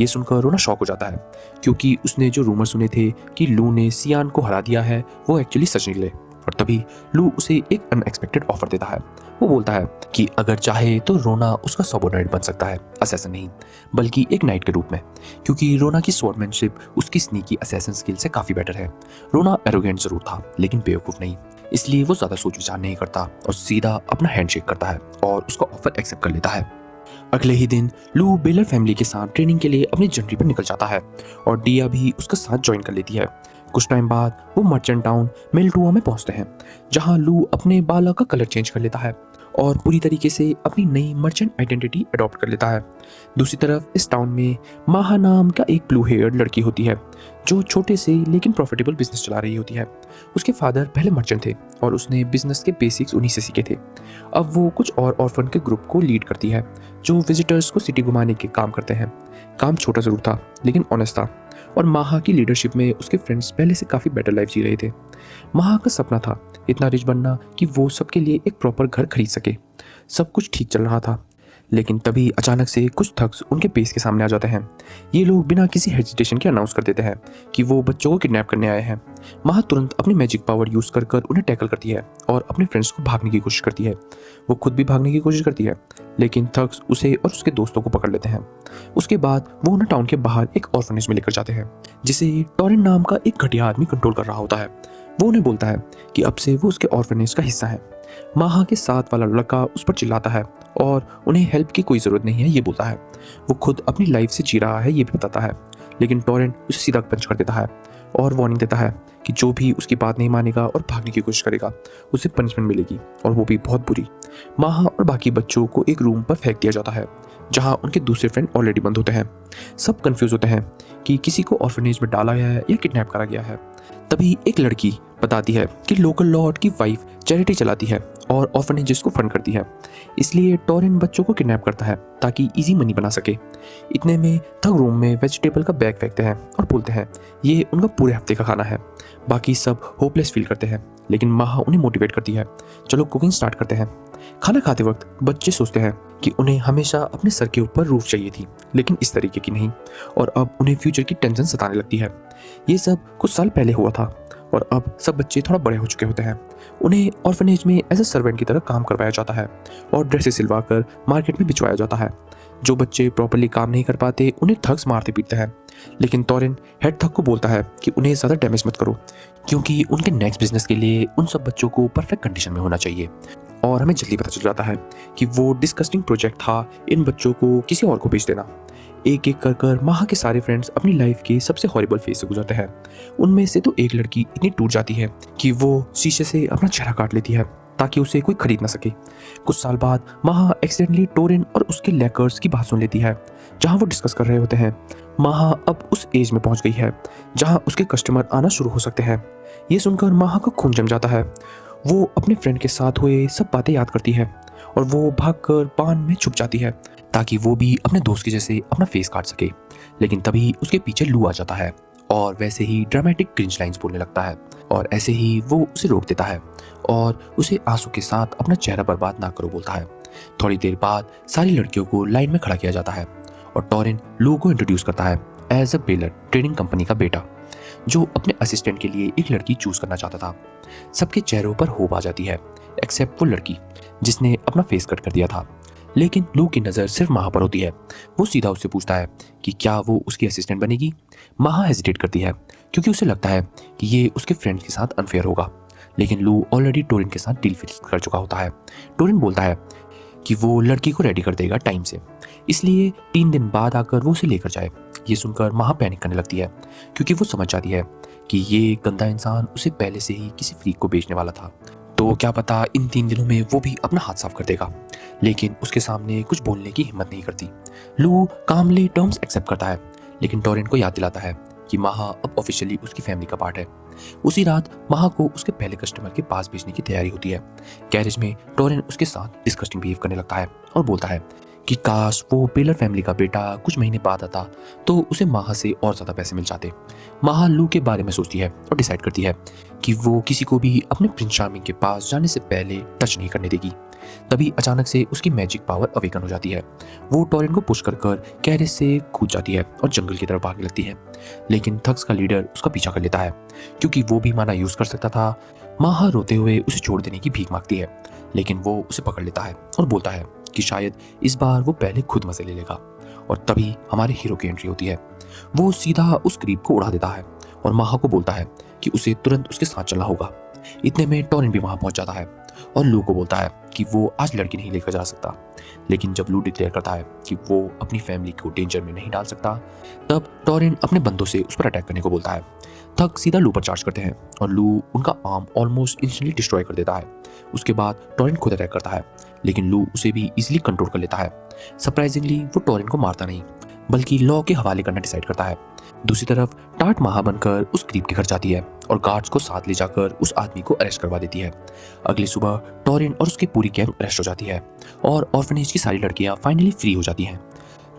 ये सुनकर रोना शॉक हो जाता है क्योंकि उसने जो रूमर सुने थे कि लू ने सियान को हरा दिया है वो एक्चुअली सच निकले। और तभी लू उसे एक अनएक्सपेक्टेड ऑफर देता है। वो बोलता है कि अगर चाहे तो रोना उसका सबऑर्डिनेट बन सकता है, असैसिन नहीं बल्कि एक नाइट के रूप में, क्योंकि रोना की स्वॉर्डमैनशिप उसकी स्नीकी असैसिन स्किल से काफी बेटर है। रोना एरोगेंट जरूर था लेकिन बेवकूफ नहीं, इसलिए वो ज्यादा सोच विचार नहीं करता और सीधा अपना हैंडशेक करता है और उसका ऑफर एक्सेप्ट कर लेता है। अगले ही दिन लू बेलर फैमिली के साथ ट्रेनिंग के लिए अपनी जर्नी पर निकल जाता है और डिया भी उसका साथ ज्वाइन कर लेती है। कुछ टाइम बाद वो मर्चेंट टाउन मेल्टुआ में पहुंचते हैं, जहां लू अपने बालों का कलर चेंज कर लेता है और पूरी तरीके से अपनी नई मर्चेंट आइडेंटिटी अडॉप्ट कर लेता है। दूसरी तरफ इस टाउन में माहा नाम का एक ब्लू हेयर्ड लड़की होती है जो छोटे से लेकिन प्रॉफिटेबल बिजनेस चला रही होती है। उसके फादर पहले मर्चेंट थे और उसने बिजनेस के बेसिक्स उन्हीं से सीखे थे। अब वो कुछ और ऑर्फन के ग्रुप को लीड करती है जो विजिटर्स को सिटी घुमाने के काम करते हैं। काम छोटा जरूर था लेकिन ऑनेस्ट था और माहा की लीडरशिप में उसके फ्रेंड्स पहले से काफ़ी बेटर लाइफ जी रहे थे। माहा का सपना था इतना रिच बनना कि वो सबके लिए एक प्रॉपर घर खरीद सके। सब कुछ ठीक चल रहा था, लेकिन तभी अचानक से कुछ थग्स उनके बेस के सामने आ जाते हैं। ये लोग बिना किसी हेजिटेशन के अनाउंस कर देते हैं कि वो बच्चों को किडनैप करने आए हैं। माहा तुरंत अपनी मैजिक पावर यूज कर उन्हें टैकल करती है और अपने फ्रेंड्स को भागने की कोशिश करती है। वो खुद भी भागने की कोशिश करती है, लेकिन थग्स उसे और उसके दोस्तों को पकड़ लेते हैं। उसके बाद वो उन्हें टाउन के बाहर एक ऑर्फनेज में लेकर जाते हैं जिसे टॉरेन नाम का एक घटिया आदमी कंट्रोल कर रहा होता है। वो उन्हें बोलता है कि अब से वो उसके ऑर्फनेज का हिस्सा है। माहा के साथ वाला लड़का उस पर चिल्लाता है और उन्हें हेल्प की कोई ज़रूरत नहीं है ये बोलता है। वो खुद अपनी लाइफ से जी रहा है ये भी बताता है, लेकिन टॉरेंट उसे सीधा पंच कर देता है और वार्निंग देता है कि जो भी उसकी बात नहीं मानेगा और भागने की कोशिश करेगा उसे पनिशमेंट मिलेगी और वो भी बहुत बुरी। माहा और बाकी बच्चों को एक रूम पर फेंक दिया जाता है जहाँ उनके दूसरे फ्रेंड ऑलरेडी बंद होते हैं। सब कंफ्यूज होते हैं कि किसी को ऑर्फनेज में डाला गया है या किडनैप करा गया है। तभी एक लड़की बताती है कि लोकल लॉर्ड की वाइफ चैरिटी चलाती है और ऑर्फनेजेस को फंड करती है, इसलिए टॉरेन बच्चों को किडनैप करता है ताकि इजी मनी बना सके। इतने में थग रूम में वेजिटेबल का बैग फेंकते हैं और बोलते हैं ये उनका पूरे हफ्ते का खाना है। बाकी सब होपलेस फील करते हैं, लेकिन माहा उन्हें मोटिवेट करती है, चलो कुकिंग स्टार्ट करते हैं। खाना खाते वक्त बच्चे सोचते हैं कि उन्हें हमेशा अपने सर के ऊपर रूफ चाहिए थी, लेकिन इस तरीके की नहीं, और अब उन्हें फ्यूचर की टेंशन सताने लगती है। ये सब कुछ साल पहले हुआ था और अब सब बच्चे थोड़ा बड़े हो चुके होते हैं। उन्हें ऑर्फनेज में एज अ सर्वेंट की तरह काम करवाया जाता है और ड्रेसेस सिलवाकर मार्केट में बिचवाया जाता है। जो बच्चे प्रॉपर्ली काम नहीं कर पाते उन्हें ठग्स मारते पीटते हैं, लेकिन टोरिन हेड थग को बोलता है कि उन्हें ज़्यादा डैमेज मत करो, क्योंकि उनके नेक्स्ट बिजनेस के लिए उन सब बच्चों को परफेक्ट कंडीशन में होना चाहिए। और हमें जल्दी पता चल जाता है कि वो डिस्कस्टिंग प्रोजेक्ट था इन बच्चों को किसी और को बेच देना। एक एक कर कर माहा के सारे फ्रेंड्स अपनी लाइफ के सबसे हॉरिबल फेज से गुजरते हैं। उनमें से तो एक लड़की इतनी टूट जाती है कि वो शीशे से अपना चेहरा काट लेती है ताकि उसे कोई खरीद ना सके। कुछ साल बाद माहा एक्सीडेंटली टोरिन और उसके लैकर्स की बात सुन लेती है जहां वो डिस्कस कर रहे होते हैं। माहा अब उस एज में पहुंच गई है जहां उसके कस्टमर आना शुरू हो सकते हैं। ये सुनकर माहा का खून जम जाता है। वो अपने फ्रेंड के साथ हुए सब बातें याद करती है और वो भागकर पान में छुप जाती है ताकि वो भी अपने दोस्त के जैसे अपना फेस काट सके। लेकिन तभी उसके पीछे लू आ जाता है और वैसे ही ड्रामेटिक क्रिंज लाइंस बोलने लगता है और ऐसे ही वो उसे रोक देता है और उसे आंसू के साथ अपना चेहरा बर्बाद ना करो बोलता है। थोड़ी देर बाद सारी लड़कियों को लाइन में खड़ा किया जाता है और टोरिन लू को इंट्रोड्यूस करता है as a baller, trading company का बेटा, जो अपने असिस्टेंट के लिए एक लड़की चूज करना चाहता था। सबके चेहरों पर होप आ जाती है एक्सेप्ट वो लड़की जिसने अपना फेस कट कर दिया था। लेकिन लू की नज़र सिर्फ माहा पर होती है। वो सीधा उससे पूछता है कि क्या वो उसकी असिस्टेंट बनेगी। माहा हेजिटेट करती है क्योंकि उसे लगता है कि ये उसके फ्रेंड के साथ अनफेयर होगा, लेकिन लू ऑलरेडी टोरिन के साथ डील फिक्स कर चुका होता है। टोरिन बोलता है कि वो लड़की को रेडी कर देगा टाइम से, इसलिए 3 दिन बाद आकर वो उसे लेकर जाए। ये सुनकर माहा पैनिक करने लगती है क्योंकि वो समझ जाती है कि ये गंदा इंसान उसे पहले से ही किसी फ्रीक को बेचने वाला था, तो क्या पता इन 3 दिनों में वो भी अपना हाथ साफ कर देगा। लेकिन उसके सामने कुछ बोलने की हिम्मत नहीं करती। लू कामली टर्म्स एक्सेप्ट करता है, लेकिन टोरिन को याद दिलाता है कि माहा अब ऑफिशियली उसकी फैमिली का पार्ट है। उसी रात माहा को उसके पहले कस्टमर के पास भेजने की तैयारी होती है। गैरेज में टोरिन उसके साथ डिस्कस्टिंग बिहेव करने लगता है और बोलता है कि काश वो बेलर फैमिली का बेटा कुछ महीने बाद आता तो उसे माहा से और ज़्यादा पैसे मिल जाते। माहा लू के बारे में सोचती है और डिसाइड करती है कि वो किसी को भी अपने प्रिंस चार्मिंग के पास जाने से पहले टच नहीं करने देगी। तभी अचानक से उसकी मैजिक पावर अवेकन हो जाती है। वो टोरिन को पुश कर गैरेज से कूद जाती है और जंगल की तरफ भागने लगती है, लेकिन थग्स का लीडर उसका पीछा कर लेता है क्योंकि वो भी माना यूज कर सकता था। माहा रोते हुए उसे छोड़ देने की भीख मांगती है, लेकिन वो उसे पकड़ लेता है और बोलता है कि शायद इस बार वो पहले खुद मजे ले लेगा। और तभी हमारे हीरो की एंट्री होती है। वो सीधा उस क्रीप को उड़ा देता है और माहा को बोलता है कि उसे तुरंत उसके साथ चलना होगा। इतने में टोरिन भी वहां पहुंच जाता है और लू को बोलता है कि वो आज लड़की नहीं लेकर जा सकता। लेकिन जब लू डिक्लेयर करता है कि वो अपनी फैमिली को डेंजर में नहीं डाल सकता, तब टोरिन अपने बंदों से उस पर अटैक करने को बोलता है। थग सीधा लू पर चार्ज करते हैं और लू उनका आर्म ऑलमोस्ट इंस्टेंटली डिस्ट्रॉय कर देता है। उसके बाद टोरिन खुद अटैक करता है, लेकिन लू उसे भी इजीली कंट्रोल कर लेता है। सरप्राइजिंगली वो टोरिन को मारता नहीं बल्कि लॉ के हवाले करना डिसाइड करता है। दूसरी तरफ टाट माहा बनकर उस क्रीप के घर जाती है और गार्ड्स को साथ ले जाकर उस आदमी को अरेस्ट करवा देती है। अगली सुबह टोरिन और उसकी पूरी गैंग अरेस्ट हो जाती है और ऑर्फनेज की सारी लड़कियां फाइनली फ्री हो जाती हैं।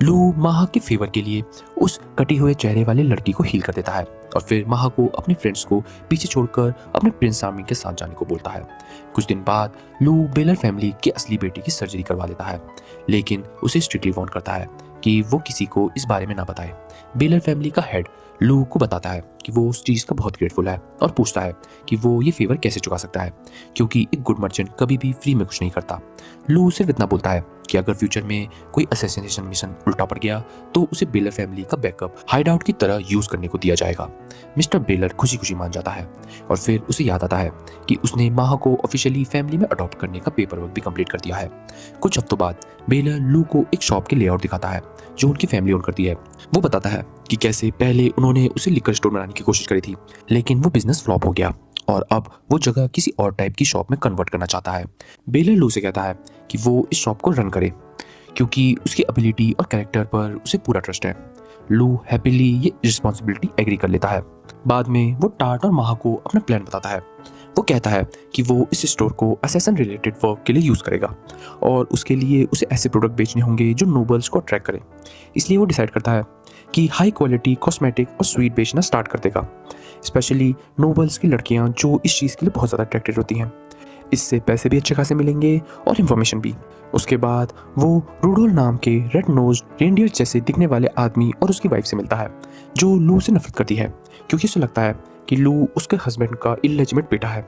लू माहा के फेवर के लिए उस कटी हुए चेहरे वाली लड़की को हील कर देता है और फिर माहा को अपने फ्रेंड्स को पीछे छोड़कर अपने प्रिंस चार्मिंग के साथ जाने को बोलता है। कुछ दिन बाद लू बेलर फैमिली के असली बेटे की सर्जरी करवा लेता है, लेकिन उसे स्ट्रिक्टली वार्न करता है कि वो किसी को इस बारे में ना बताए। बेलर फैमिली का हेड लू को बताता है कि वो उस चीज़ का बहुत ग्रेटफुल है और पूछता है कि वो ये फेवर कैसे चुका सकता है, क्योंकि एक गुड मर्चेंट कभी भी फ्री में कुछ नहीं करता। लू सिर्फ इतना बोलता है कि अगर फ्यूचर में कोई असैसिनेशन मिशन उल्टा पड़ गया तो उसे बेलर फैमिली का बैकअप हाइड आउट की तरह यूज करने को दिया जाएगा। मिस्टर बेलर खुशी खुशी मान जाता है और फिर उसे याद आता है कि उसने माहा को ऑफिशियली फैमिली में अडॉप्ट करने का पेपर वर्क भी कंप्लीट कर दिया है। कुछ हफ्तों बाद बेलर लू को एक शॉप के लेआउट दिखाता है जो उनकी फैमिली ओन करती है। वो बताता है कि कैसे पहले उन्होंने उसे लिकर स्टोर बनाने की कोशिश करी थी, लेकिन वो बिजनेस फ्लॉप हो गया और अब वो जगह किसी और टाइप की शॉप में कन्वर्ट करना चाहता है। बेलर लू से कहता है कि वो इस शॉप को रन करे क्योंकि उसकी एबिलिटी और कैरेक्टर पर उसे पूरा ट्रस्ट है। लू हैप्पीली ये रिस्पॉन्सिबिलिटी एग्री कर लेता है। बाद में वो टाट और माहा को अपना प्लान बताता है। वो कहता है कि वो इस स्टोर को असैसिन रिलेटेड वर्क के लिए यूज़ करेगा और उसके लिए उसे ऐसे प्रोडक्ट बेचने होंगे जो नोबल्स को अट्रैक्ट करें। इसलिए वो डिसाइड करता है कि हाई क्वालिटी कॉस्मेटिक और स्वीट बेचना स्टार्ट कर देगा, स्पेशली नोबल्स की लड़कियां जो इस चीज़ के लिए बहुत ज़्यादा अट्रैक्टेड होती हैं। इससे पैसे भी अच्छे खासे मिलेंगे और इन्फॉर्मेशन भी। उसके बाद वो रूडोल नाम के रेड नोज रेंडियर जैसे दिखने वाले आदमी और उसकी वाइफ से मिलता है जो लू से नफरत करती है क्योंकि उसे लगता है कि लू उसके हस्बैंड का इलेजिटिमेट बेटा है।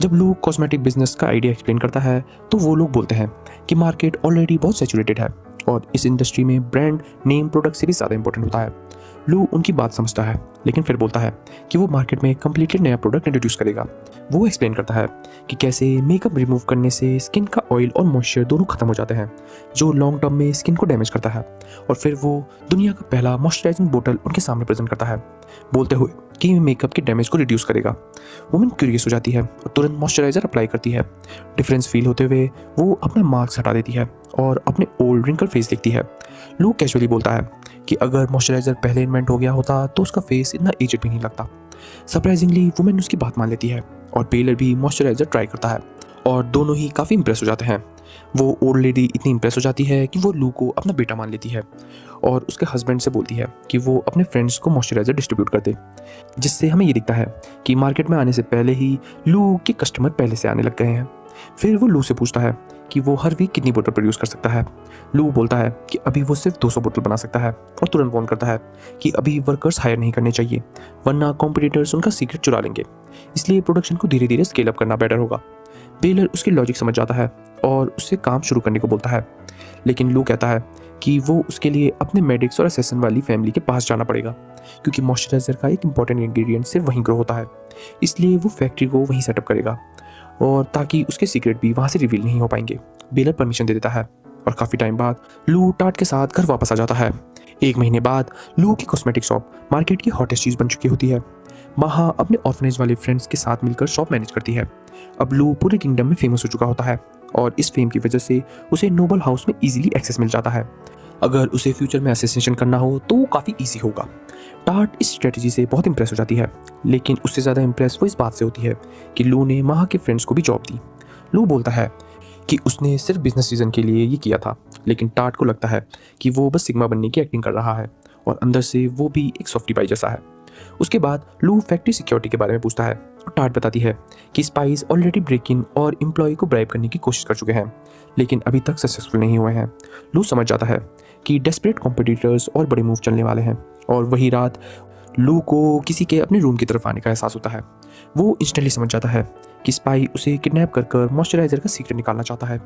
जब लू कॉस्मेटिक बिजनेस का आइडिया एक्सप्लेन करता है तो वो लोग बोलते हैं कि मार्केट ऑलरेडी बहुत सैचुरेटेड है और इस इंडस्ट्री में ब्रांड नेम प्रोडक्ट से भी ज़्यादा इंपॉर्टेंट होता है। लू उनकी बात समझता है लेकिन फिर बोलता है कि वो मार्केट में कम्प्लीटली नया प्रोडक्ट इंट्रोड्यूस करेगा। वो एक्सप्लेन करता है कि कैसे मेकअप रिमूव करने से स्किन का ऑयल और मॉइस्चर दोनों खत्म हो जाते हैं जो लॉन्ग टर्म में स्किन को डैमेज करता है। और फिर वो दुनिया का पहला मॉइस्चराइजिंग बोतल उनके सामने प्रेजेंट करता है बोलते हुए कि मेकअप के डैमेज को रिड्यूस करेगा। वुमेन क्यूरियस हो जाती है और तुरंत मॉइस्चराइजर अप्लाई करती है। डिफरेंस फील होते हुए वो अपना मार्क्स हटा देती है और अपने ओल्ड रिंकल फेस देखती है। लू कैजुअली बोलता है कि अगर मॉइस्चराइजर पहले इन्वेंट हो गया होता तो उसका फेस इतना एजेड भी नहीं लगता। सरप्राइजिंगली वुमेन उसकी बात मान लेती है और बेलर भी मॉइस्चराइजर ट्राई करता है और दोनों ही काफ़ी इंप्रेस हो जाते हैं। वो ओल्ड लेडी इतनी इंप्रेस हो जाती है कि वो लू को अपना बेटा मान लेती है और उसके हस्बैंड से बोलती है कि वो अपने फ्रेंड्स को मॉइस्चराइजर डिस्ट्रीब्यूट कर दे, जिससे हमें ये दिखता है कि मार्केट में आने से पहले ही लू के कस्टमर पहले से आने लग गए हैं। फिर वो लू से पूछता है कि वो हर वीक कितनी बोतल प्रोड्यूस कर सकता है। लू बोलता है कि अभी वो सिर्फ 200 बोतल बना सकता है और तुरंत वार्न करता है कि अभी वर्कर्स हायर नहीं करने चाहिए वरना कॉम्पिटिटर्स उनका सीक्रेट चुरा लेंगे, इसलिए प्रोडक्शन को धीरे धीरे स्केल अप करना बेटर होगा। बेलर उसकी लॉजिक समझ जाता है और उससे काम शुरू करने को बोलता है, लेकिन लू कहता है कि वो उसके लिए अपने मेडिक्स और असेसन वाली फैमिली के पास जाना पड़ेगा क्योंकि मॉइस्चराइजर का एक इंपॉर्टेंट इंग्रेडिएंट सिर्फ वहीं ग्रो होता है, इसलिए वो फैक्ट्री को वहीं सेटअप करेगा और ताकि उसके सीक्रेट भी वहाँ से रिवील नहीं हो पाएंगे। बेलर परमिशन दे देता है और काफ़ी टाइम बाद लू टाट के साथ घर वापस आ जाता है। 1 महीने बाद लू की कॉस्मेटिक शॉप मार्केट की हॉटेस्ट चीज़ बन चुकी होती है। महा अपने ऑर्फनेज वाले फ्रेंड्स के साथ मिलकर शॉप मैनेज करती है। अब लू पूरे किंगडम में फेमस हो चुका होता है और इस फेम की वजह से उसे नोबल हाउस में इजीली एक्सेस मिल जाता है। अगर उसे फ्यूचर में असोसिएशन करना हो तो वो काफ़ी ईजी होगा। टाट इस स्ट्रेटजी से बहुत इंप्रेस हो जाती है, लेकिन उससे ज़्यादा इंप्रेस वो इस बात से होती है कि लू ने महा के फ्रेंड्स को भी जॉब दी। लू बोलता है कि उसने सिर्फ बिजनेस रीजन के लिए ये किया था, लेकिन टाट को लगता है कि वो बस सिग्मा बनने की एक्टिंग कर रहा है और अंदर से वो भी एक सॉफ्टी पाई जैसा है। उसके बाद लू फैक्ट्री सिक्योरिटी के बारे में पूछता है और टाट बताती है कि स्पाइस ऑलरेडी ब्रेक इन और एम्प्लॉय को ब्राइब करने की कोशिश कर चुके हैं, लेकिन अभी तक सक्सेसफुल नहीं हुए हैं। लू समझ जाता है कि डेस्परेट कॉम्पिटिटर्स और बड़े मूव चलने वाले हैं और वही रात लू को किसी के अपने रूम की तरफ आने का एहसास होता है। वो इंस्टेंटली समझ जाता है कि स्पाई उसे किडनैप कर मॉइस्चराइजर का सीक्रेट निकालना चाहता है,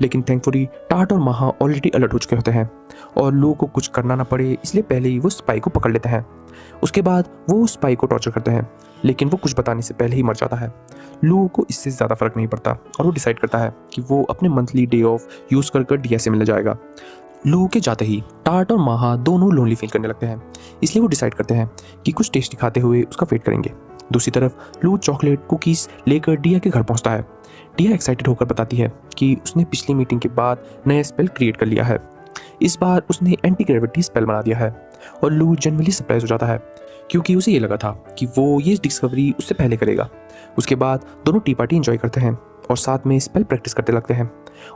लेकिन थैंकफुली टाट और महा ऑलरेडी अलर्ट हो चुके होते हैं और लू को कुछ करना ना पड़े इसलिए पहले ही वो स्पाई को पकड़ लेते हैं। उसके बाद वो स्पाई को टॉर्चर करते हैं, लेकिन वो कुछ बताने से पहले ही मर जाता है। लू को इससे ज़्यादा फर्क नहीं पड़ता और वो डिसाइड करता है कि वो अपने मंथली डे ऑफ यूज़ कर डीएस से मिलने जाएगा। लू के जाते ही टाट और माहा दोनों लोनली फील करने लगते हैं, इसलिए वो डिसाइड करते हैं कि कुछ टेस्टी खाते हुए उसका वेट करेंगे। दूसरी तरफ लू चॉकलेट कुकीज़ लेकर डिया के घर पहुंचता है। डिया एक्साइटेड होकर बताती है कि उसने पिछली मीटिंग के बाद नया स्पेल क्रिएट कर लिया है। इस बार उसने एंटी ग्रेविटी स्पेल बना दिया है और लू जनरली सरप्राइज हो जाता है क्योंकि उसे ये लगा था कि वो ये डिस्कवरी उससे पहले करेगा। उसके बाद दोनों टी पार्टी एंजॉय करते हैं और साथ में स्पेल प्रैक्टिस करते लगते हैं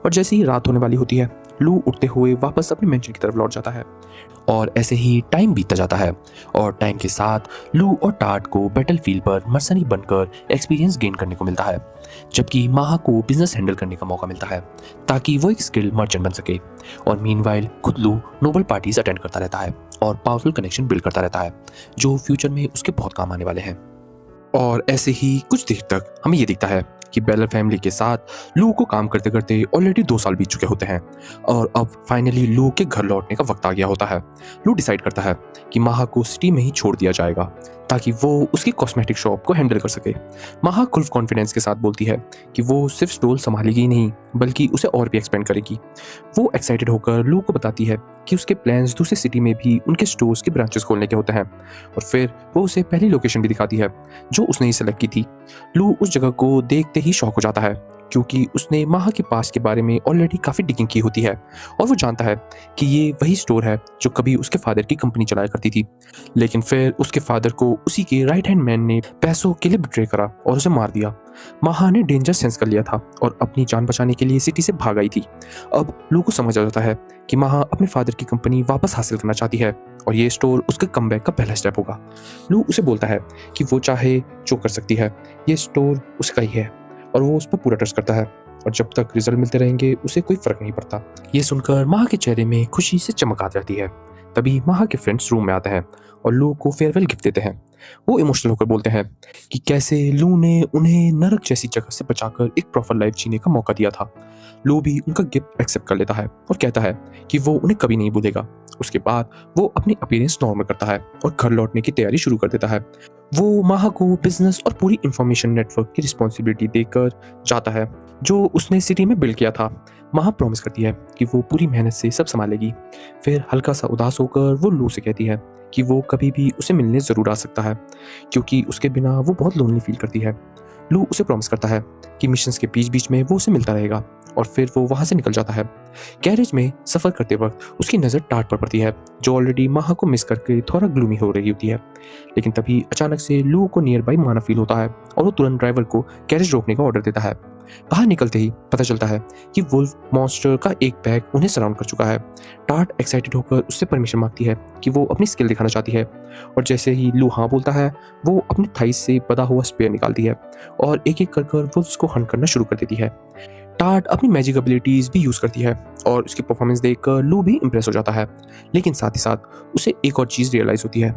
और जैसे ही रात होने वाली होती है लू उठते हुए वापस अपने मेंशन की तरफ लौट जाता है और ऐसे ही टाइम बीतता जाता है और टाइम के साथ लू और टाट को बैटलफील्ड पर मर्सनरी बनकर एक्सपीरियंस गेन करने को मिलता है, जबकि माहा को बिजनेस हैंडल करने का मौका मिलता है ताकि वो एक स्किल मर्चेंट बन सके। और मीनवाइल खुद लू नोबल पार्टीज अटेंड करता रहता है और पावरफुल कनेक्शन बिल्ड करता रहता है जो फ्यूचर में उसके बहुत काम आने वाले हैं। और ऐसे ही कुछ देर तक हमें ये दिखता है कि बेलर फैमिली के साथ लू को काम करते करते ऑलरेडी 2 साल बीत चुके होते हैं और अब फाइनली लू के घर लौटने का वक्त आ गया होता है। लू डिसाइड करता है कि माहा को सिटी में ही छोड़ दिया जाएगा ताकि वो उसकी कॉस्मेटिक शॉप को हैंडल कर सके। माहा खुल कॉन्फिडेंस के साथ बोलती है कि वो सिर्फ स्टोर संभालेगी ही नहीं बल्कि उसे और भी एक्सपेंड करेगी। वो एक्साइटेड होकर लू को बताती है कि उसके प्लान्स दूसरे सिटी में भी उनके स्टोर्स के ब्रांचेस खोलने के होते हैं और फिर वो उसे पहली लोकेशन भी दिखाती है जो उसने ही सेलेक्ट की थी। लू उस जगह को देखते ही शॉक हो जाता है क्योंकि उसने माहा के पास के बारे में ऑलरेडी काफ़ी डिगिंग की होती है और वो जानता है कि ये वही स्टोर है जो कभी उसके फादर की कंपनी चलाया करती थी, लेकिन फिर उसके फादर को उसी के राइट हैंड मैन ने पैसों के लिए बिट्रे करा और उसे मार दिया। माहा ने डेंजर सेंस कर लिया था और अपनी जान बचाने के लिए सिटी से भाग आई थी। अब लू को समझ आ जाता है कि माहा अपने फादर की कंपनी वापस हासिल करना चाहती है और ये स्टोर उसके कमबैक का पहला स्टेप होगा। लू उसे बोलता है कि वो चाहे जो कर सकती है, ये स्टोर उसका ही है और वो उस पर पूरा ट्रस्ट करता है और जब तक रिजल्ट मिलते रहेंगे उसे कोई फर्क नहीं पड़ता। ये सुनकर माहा के चेहरे में खुशी से चमक आ जाती है। तभी माहा के फ्रेंड्स रूम में आते हैं और लू को फेयरवेल गिफ्ट देते हैं। वो इमोशनल होकर बोलते हैं कि कैसे लू ने उन्हें नरक जैसी जगह से बचाकर एक प्रॉपर लाइफ जीने का मौका दिया था। लू भी उनका गिफ्ट एक्सेप्ट कर लेता है और कहता है कि वो उन्हें कभी नहीं भूलेगा। उसके बाद वो अपनी अपीयरेंस नॉर्मल करता है और घर लौटने की तैयारी शुरू कर देता है। वो माहा को बिजनेस और पूरी इंफॉर्मेशन नेटवर्क की रिस्पॉन्सिबिलिटी देकर जाता है जो उसने सिटी में बिल्ड किया था। माहा प्रॉमिस करती है कि वो पूरी मेहनत से सब संभालेगी। फिर हल्का सा उदास होकर वो लू से कहती है कि वो कभी भी उसे मिलने ज़रूर आ सकता है क्योंकि उसके बिना वो बहुत लोनली फील करती है। लू उसे प्रॉमिस करता है कि मिशंस के बीच बीच में वो उसे मिलता रहेगा और फिर वो वहाँ से निकल जाता है। गैरेज में सफ़र करते वक्त उसकी नज़र टाट पर पड़ती है जो ऑलरेडी माहा को मिस करके थोड़ा ग्लूमी हो रही होती है। लेकिन तभी अचानक से लू को नियर बाई माना फील होता है और वो तुरंत ड्राइवर को गैरेज रोकने का ऑर्डर देता है। बाहर निकलते ही पता चलता है कि वुल्फ मॉन्स्टर का एक बैग उन्हें सराउंड कर चुका है। टाट एक्साइटेड होकर उससे परमिशन मांगती है कि वो अपनी स्किल दिखाना चाहती है और जैसे ही लू हाँ बोलता है वो अपनी थाइस से बधा हुआ स्पेयर निकालती है और एक एक कर वुल्फ्स को हंट करना शुरू कर देती है। टाट अपनी मैजिक एबिलिटीज भी यूज करती है और उसकी परफॉर्मेंस देखकर लू भी इंप्रेस हो जाता है। लेकिन साथ ही साथ उसे एक और चीज रियलाइज होती है,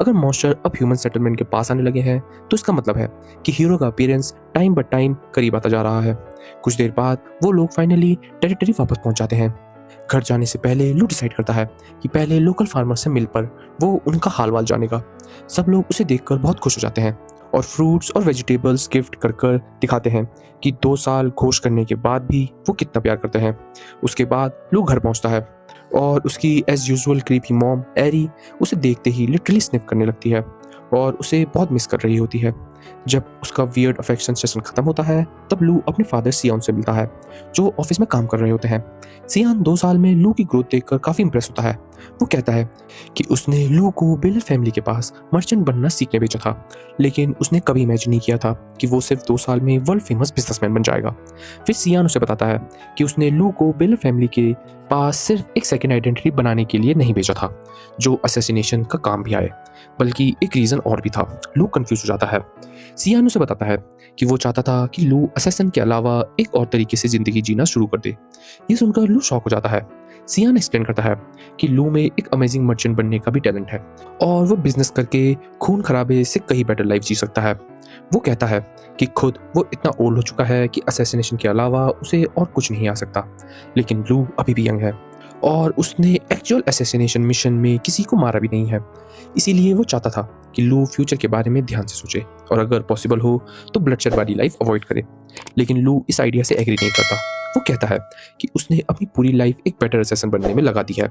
अगर मॉन्स्टर अब ह्यूमन सेटलमेंट के पास आने लगे हैं तो इसका मतलब है कि हीरो का अपीयरेंस टाइम बाय टाइम करीब आता जा रहा है। कुछ देर बाद वो लोग फाइनली टेरिटरी वापस पहुंच जाते हैं। घर जाने से पहले लू डिसाइड करता है कि पहले लोकल फार्मर से मिल पर वो उनका हाल वाल जानेगा। सब लोग उसे देखकर बहुत खुश हो जाते हैं और फ्रूट्स और वेजिटेबल्स गिफ्ट कर कर दिखाते हैं कि 2 साल खोज करने के बाद भी वो कितना प्यार करते हैं। उसके बाद लू घर पहुंचता है और उसकी एज यूजुअल क्रीपी मॉम एरी उसे देखते ही लिटरली स्निफ करने लगती है और उसे बहुत मिस कर रही होती है। जब उसका वियर्ड अफेक्शन सेशन खत्म होता है तब लू अपने फादर सियान से मिलता है जो ऑफिस में काम कर रहे होते हैं। सियान 2 साल में लू की ग्रोथ देखकर काफी इंप्रेस होता है। वो कहता है कि उसने लू को बेलर फैमिली के पास मर्चेंट बनना सीखने भेजा था, लेकिन उसने कभी इमेजिन नहीं किया था कि वो सिर्फ 2 साल में वर्ल्ड फेमस बिजनेसमैन बन जाएगा। फिर सियान उसे बताता है कि उसने लू को बेलर फैमिली के पास सिर्फ एक सेकेंड आइडेंटिटी बनाने के लिए नहीं भेजा था जो असैसिनेशन का काम भी आए, बल्कि एक रीजन और भी था। लू कंफ्यूज हो जाता है। सियान उसे बताता है कि वो चाहता था कि लू असैसिन के अलावा एक और तरीके से जिंदगी जीना शुरू कर दे। ये सुनकर लू शॉक हो जाता है। सियान एक्सप्लेन करता है कि लू में एक अमेजिंग मर्चेंट बनने का भी टैलेंट है और वो बिजनेस करके खून खराबे से कहीं बेटर लाइफ जी सकता है। वो कहता है कि खुद वो इतना ओल्ड हो चुका है कि असैसिनेशन के अलावा उसे और कुछ नहीं आ सकता, लेकिन लू अभी भी यंग है और उसने एक्चुअल असैसिनेशन मिशन में किसी को मारा भी नहीं है। इसीलिए वो चाहता था कि लू फ्यूचर के बारे में ध्यान से सोचे और अगर पॉसिबल हो तो ब्लडशेड वाली लाइफ अवॉइड करे। लेकिन लू इस आइडिया से एग्री नहीं करता। वो कहता है कि उसने अपनी पूरी लाइफ एक बेटर असैसिन बनने में लगा दी है।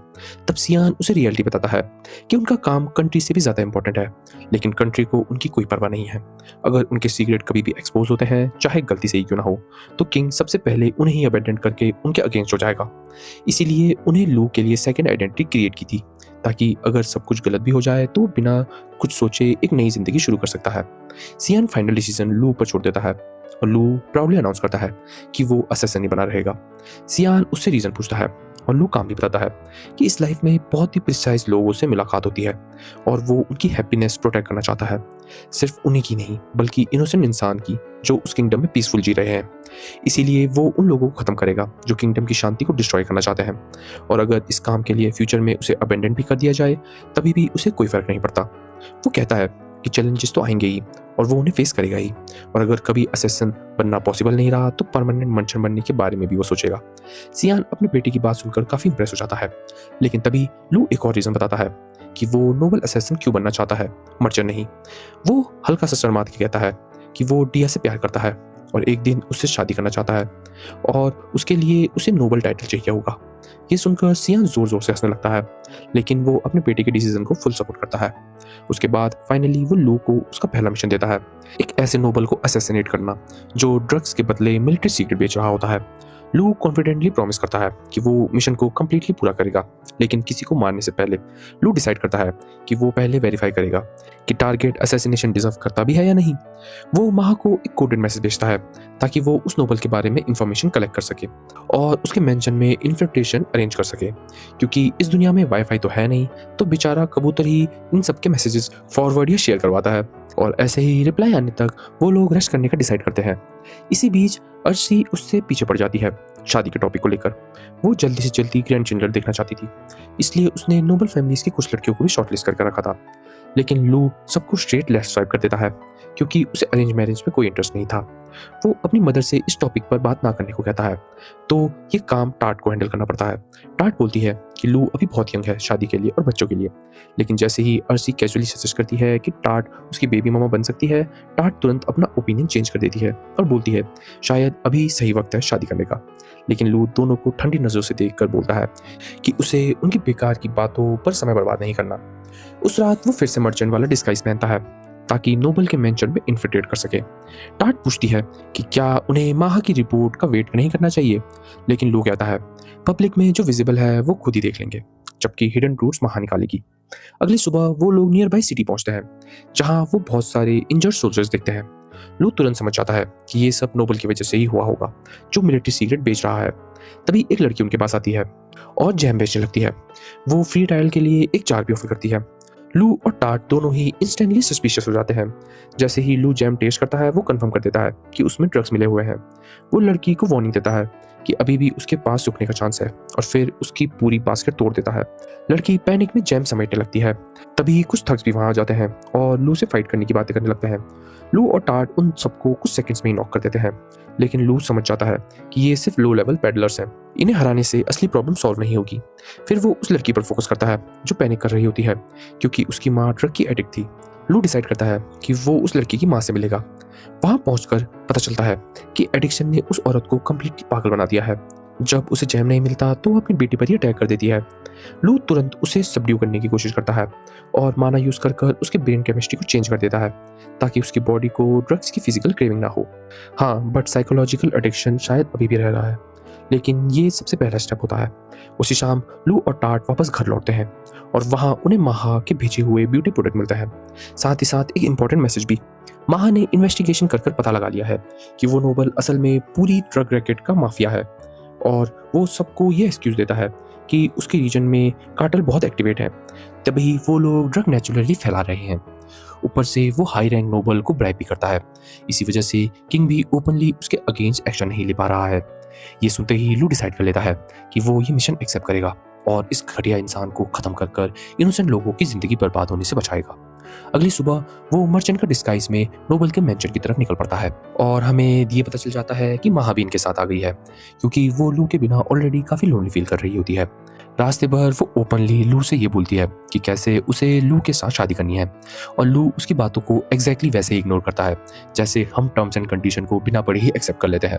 तब सियान उसे रियलिटी बताता है कि उनका काम कंट्री से भी ज़्यादा इंपॉर्टेंट है, लेकिन कंट्री को उनकी कोई परवाह नहीं है। अगर उनके सीक्रेट कभी भी एक्सपोज होते हैं, चाहे गलती से ही क्यों ना हो, तो किंग सबसे पहले उन्हें ही अबेंडन करके उनके अगेंस्ट हो जाएगा। इसीलिए उन्हें लू के लिए सेकेंड आइडेंटिटी क्रिएट की थी ताकि अगर सब कुछ गलत भी हो जाए तो बिना कुछ सोचे एक नई जिंदगी शुरू कर सकता है। सियान फाइनल डिसीजन लू पर छोड़ देता है और लू प्राउडली अनाउंस करता है कि वो असैसिन ही बना रहेगा। सियान उससे रीजन पूछता है और लू काम भी बताता है कि इस लाइफ में बहुत ही प्रिसाइज लोगों से मुलाकात होती है और वो उनकी हैप्पीनेस प्रोटेक्ट करना चाहता है, सिर्फ उन्हीं की नहीं बल्कि इनोसेंट इंसान की जो उस किंगडम में पीसफुल जी रहे हैं। इसीलिए वो उन लोगों को खत्म करेगा जो किंगडम की शांति को डिस्ट्रॉय करना चाहते हैं और अगर इस काम के लिए फ्यूचर में उसे अबेंडन भी कर दिया जाए तभी भी उसे कोई फर्क नहीं पड़ता। वो कहता है कि चैलेंजेस तो आएंगे ही और वो उन्हें फेस करेगा ही, और अगर कभी असैसिन बनना पॉसिबल नहीं रहा तो परमानेंट मर्चेंट बनने के बारे में भी वो सोचेगा। सियान अपने बेटे की बात सुनकर काफी इंप्रेस हो जाता है, लेकिन तभी लू एक और रीजन बताता है कि वो नोबल असैसिन क्यों बनना चाहता है, मर्चेंट नहीं। वो हल्का सा शर्माते के कहता है कि वो डिया से प्यार करता है और एक दिन उससे शादी करना चाहता है और उसके लिए उसे नोबल टाइटल चाहिए होगा। ये सुनकर सियान जोर जोर से हंसने लगता है, लेकिन वो अपने बेटे के डिसीजन को फुल सपोर्ट करता है। उसके बाद फाइनली वो लू को उसका पहला मिशन देता है, एक ऐसे नोबल को असैसिनेट करना जो ड्रग्स के बदले मिलिट्री सीक्रेट बेच रहा होता है। लू कॉन्फिडेंटली प्रॉमिस करता है कि वो मिशन को कंप्लीटली पूरा करेगा, लेकिन किसी को मारने से पहले लू डिसाइड करता है कि वो पहले वेरीफाई करेगा कि टारगेट असैसिनेशन डिजर्व करता भी है या नहीं। वो माह को एक कोडेड मैसेज भेजता है ताकि वो उस नोबल के बारे में इंफॉर्मेशन कलेक्ट कर सके और उसके मेंशन में इन्फिल्ट्रेशन अरेंज कर सके, क्योंकि इस दुनिया में वाईफाई तो है नहीं, तो बेचारा कबूतर ही इन सब के मैसेजेस फॉरवर्ड या शेयर करवाता है। और ऐसे ही रिप्लाई आने तक वो लोग रेस्ट करने का डिसाइड करते हैं। इसी बीच अर्शी उससे पीछे पड़ जाती है शादी के टॉपिक को लेकर। वो जल्दी से जल्दी ग्रैंड चिल्ड्रन देखना चाहती थी, इसलिए उसने नोबल फैमिलीज की कुछ लड़कियों को भी शॉर्टलिस्ट करके रखा था। लेकिन लू सबको स्ट्रेट लेफ्ट स्वाइप कर देता है क्योंकि उसे अरेंज मैरिज में कोई इंटरेस्ट नहीं था। वो अपनी मदर से इस टॉपिक पर बात ना करने को कहता है, तो ये काम टाट को हैंडल करना पड़ता है। टाट बोलती है कि लू अभी बहुत यंग है शादी के लिए और बच्चों के लिए, लेकिन जैसे ही अर्सी कैजुअली सजेस्ट करती है कि टाट उसकी बेबी मामा बन सकती है, टाट तुरंत अपना ओपिनियन चेंज कर देती है और बोलती है शायद अभी सही वक्त है शादी करने का। लेकिन लू दोनों को ठंडी नज़रों से देखकर बोलता है कि उसे उनकी बेकार की बातों पर समय बर्बाद नहीं करना। उस रात वो फिर से मर्चेंट वाला डिस्गाइज पहनता है ताकि नोबल के मेंशन में इन्फिल्ट्रेट कर सके। टाट पूछती है कि क्या उन्हें माह की रिपोर्ट का वेट नहीं करना चाहिए, लेकिन लू कहता है पब्लिक में जो विजिबल है वो खुद ही देख लेंगे, जबकि हिडन रूट्स माह निकालेगी। अगली सुबह वो लोग नियर बाई सिटी पहुंचते हैं जहां वो बहुत सारे इंजर्ड सोल्जर्स देखते हैं। लू तुरंत समझ जाता है कि ये सब नोबल की वजह से ही हुआ होगा जो मिलिट्री सीक्रेट बेच रहा है। तभी एक लड़की उनके पास आती है और जैम बेचने लगती है। वो फ्री ट्रायल के लिए एक जार भी ऑफर करती है। लू और टाट दोनों ही इंस्टेंटली सस्पिशियस हो जाते हैं। जैसे ही लू जैम टेस्ट करता है वो कंफर्म कर देता है कि उसमें ड्रग्स मिले हुए हैं। वो लड़की को वार्निंग देता है कि अभी भी उसके पास रुकने का चांस है और फिर उसकी पूरी बास्केट तोड़ देता है। लड़की पैनिक में जैम समेटने लगती है। तभी कुछ थग्स भी वहां आ जाते हैं और लू से फाइट करने की बातें करने लगते हैं। लू और टाट उन सबको कुछ सेकंड्स में ही नॉक कर देते हैं, लेकिन लू समझ जाता है कि ये सिर्फ लो लेवल पैडलर्स हैं, इन्हें हराने से असली प्रॉब्लम सॉल्व नहीं होगी। फिर वो उस लड़की पर फोकस करता है जो पैनिक कर रही होती है क्योंकि उसकी माँ ड्रग की एडिक्ट थी। लू डिसाइड करता है कि वो उस लड़की की माँ से मिलेगा। वहां पहुंचकर पता चलता है कि एडिक्शन ने उस औरत को कंप्लीटली पागल बना दिया है। जब उसे जैम नहीं मिलता तो वो अपनी बेटी पर ही अटैक कर देती है। लू तुरंत उसे सबड्यू करने की कोशिश करता है और माना यूज कर उसके ब्रेन केमिस्ट्री को चेंज कर देता है ताकि उसकी बॉडी को ड्रग्स की फिजिकल क्रेविंग ना हो। हाँ, बट साइकोलॉजिकल एडिक्शन शायद अभी भी रह रहा है, लेकिन ये सबसे पहला स्टेप होता है। उसी शाम लू और टाट वापस घर लौटते हैं और वहाँ उन्हें माहा के भेजे हुए ब्यूटी प्रोडक्ट मिलता है। साथ ही साथ एक इम्पॉर्टेंट मैसेज भी। माहा ने इन्वेस्टिगेशन कर पता लगा लिया है कि वो नोबल असल में पूरी ड्रग रैकेट का माफिया है और वो सबको ये एक्सक्यूज देता है कि उसके रीजन में कार्टेल बहुत एक्टिवेट है, तभी वो लोग ड्रग नेचुरली फैला रहे हैं। ऊपर से वो हाई रैंक नोबल को ब्राइब भी करता है। इसी वजह से किंग भी ओपनली उसके अगेंस्ट एक्शन नहीं ले पा रहा है। ये सुनते ही लू डिसाइड कर लेता है कि वो ये मिशन एक्सेप्ट करेगा और इस घटिया इंसान को खत्म कर इनोसेंट लोगों की जिंदगी बर्बाद होने से बचाएगा। अगली सुबह वो मर्चेंट का डिस्गाइज में नोबल के मेंशन की तरफ निकल पड़ता है और हमें ये पता चल जाता है कि महाबीन के साथ आ गई है क्योंकि वो लू के बिना ऑलरेडी काफी लोनली फील कर रही होती है। रास्ते भर वो ओपनली लू से ये बोलती है कि कैसे उसे लू के साथ शादी करनी है और लू उसकी बातों को एग्जैक्टली वैसे ही इग्नोर करता है जैसे हम टर्म्स एंड कंडीशन को बिना पढ़े ही एक्सेप्ट कर लेते हैं।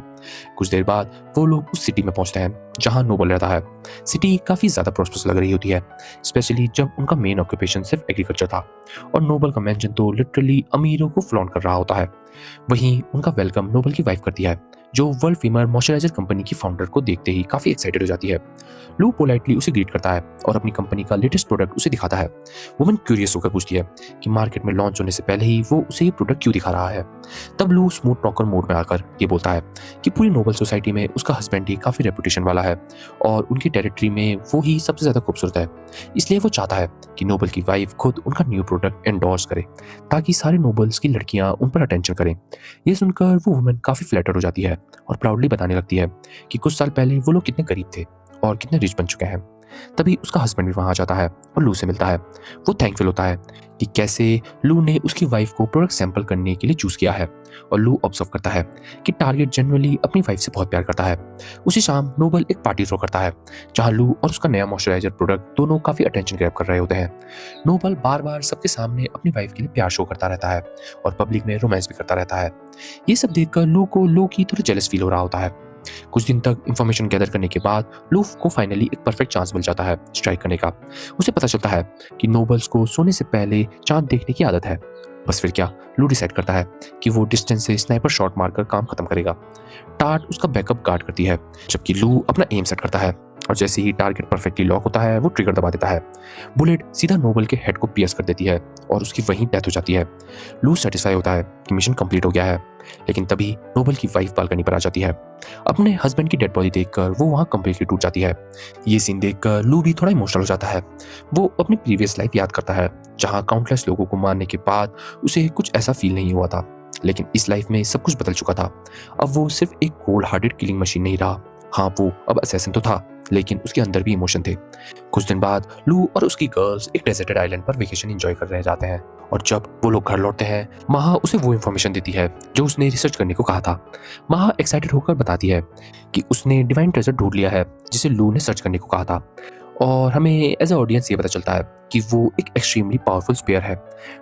कुछ देर बाद वो लोग उस सिटी में पहुंचते हैं जहां नोबल रहता है। सिटी काफी ज्यादा प्रॉस्परस लग रही होती है, स्पेशली जब उनका मेन ऑक्यूपेशन सिर्फ एग्रीकल्चर था और नोबल का मेंशन तो लिटरली अमीरों को फ्लॉन्ट कर रहा होता है। वहीं उनका वेलकम नोबल की वाइफ करती है जो वर्ल्ड फेमस मॉइस्चराइजर कंपनी की फाउंडर को देखते ही काफी एक्साइटेड हो जाती है। लू पोलाइटली उसे ग्रीट करता है और अपनी कंपनी का लेटेस्ट प्रोडक्ट उसे दिखाता है। वुमन क्यूरियस होकर पूछती है कि मार्केट में लॉन्च होने से पहले ही वो उसे ये प्रोडक्ट क्यों दिखा रहा है। तब लू स्मूथ टॉकर मोड में आकर ये बोलता है कि पूरी नोबल सोसाइटी में उसका हस्बैंड ही काफी रेपुटेशन वाला है और उनकी टेरिटरी में वो ही सबसे ज्यादा खूबसूरत है, इसलिए वो चाहता है कि नोबल की वाइफ खुद उनका न्यू प्रोडक्ट एंडोर्स करे ताकि सारे नोबल्स की लड़कियां उन पर अटेंशन करें। ये सुनकर वो वुमन काफी फ्लैटर हो जाती है और प्राउडली बताने लगती है कि कुछ साल पहले वो लोग कितने करीब थे और कितने रिच बन चुके हैं। तभी उसका हस्बैंड भी वहां आ जाता है और लू से मिलता है। वो थैंकफुल होता है कि कैसे लू ने उसकी वाइफ को प्रोडक्ट सैंपल करने के लिए चूज किया है और लू ऑब्जर्व करता है कि टारगेट जनरली अपनी वाइफ से बहुत प्यार करता है। उसी शाम नोबल एक पार्टी थ्रो करता है जहां लू और उसका नया मॉइस्चराइजर प्रोडक्ट दोनों काफी अटेंशन ग्रैब कर रहे होते हैं। नोबल बार बार सबके सामने अपनी वाइफ के लिए प्यार शो करता रहता है और पब्लिक में रोमांस भी करता रहता है। ये सब देखकर लू को लो की थोड़ा जेलस फील हो रहा होता है। कुछ दिन तक इंफॉर्मेशन गैदर करने के बाद लू को फाइनली एक परफेक्ट चांस मिल जाता है स्ट्राइक करने का। उसे पता चलता है कि नोबल्स को सोने से पहले चांद देखने की आदत है। बस फिर क्या, लू डिसाइड करता है कि वो डिस्टेंस से स्नाइपर शॉट मारकर काम खत्म करेगा। टाट उसका बैकअप गार्ड करती है जबकि लू अपना एम सेट करता है और जैसे ही टारगेट परफेक्टली लॉक होता है वो ट्रिगर दबा देता है। बुलेट सीधा नोबल के हेड को पियर्स कर देती है और उसकी वहीं डेथ हो जाती है। लू सेटिस्फाई होता है कि मिशन कंप्लीट हो गया है, लेकिन तभी नोबल की वाइफ बालकनी पर आ जाती है। अपने हस्बैंड की डेड बॉडी देखकर वो वहां कंप्लीटली टूट जाती है। ये सीन देखकर लू भी थोड़ा इमोशनल हो जाता है। वो अपनी प्रीवियस लाइफ याद करता है जहां काउंटलेस लोगों को मारने के बाद उसे कुछ ऐसा फील नहीं हुआ था, लेकिन इस लाइफ में सब कुछ बदल चुका था। अब वो सिर्फ एक कोल्ड हार्टेड किलिंग मशीन नहीं रहा, हाँ वो अब असैसिन तो था। लेकिन उसके अंदर भी इमोशन थे। कुछ दिन बाद लू और उसकी गर्ल्स एक डेजर्टेड आइलैंड पर वेकेशन एंजॉय कर रहे जाते हैं और जब वो लोग घर लौटते हैं माहा उसे वो इन्फॉर्मेशन देती है जो उसने रिसर्च करने को कहा था। माहा एक्साइटेड होकर बताती है कि उसने डिवाइन ट्रेजर ढूंढ लिया है जिसे लू ने सर्च करने को कहा था। और हमें एज अ ऑडियंस ये पता चलता है कि वो एक एक्सट्रीमली पावरफुल स्पेयर है।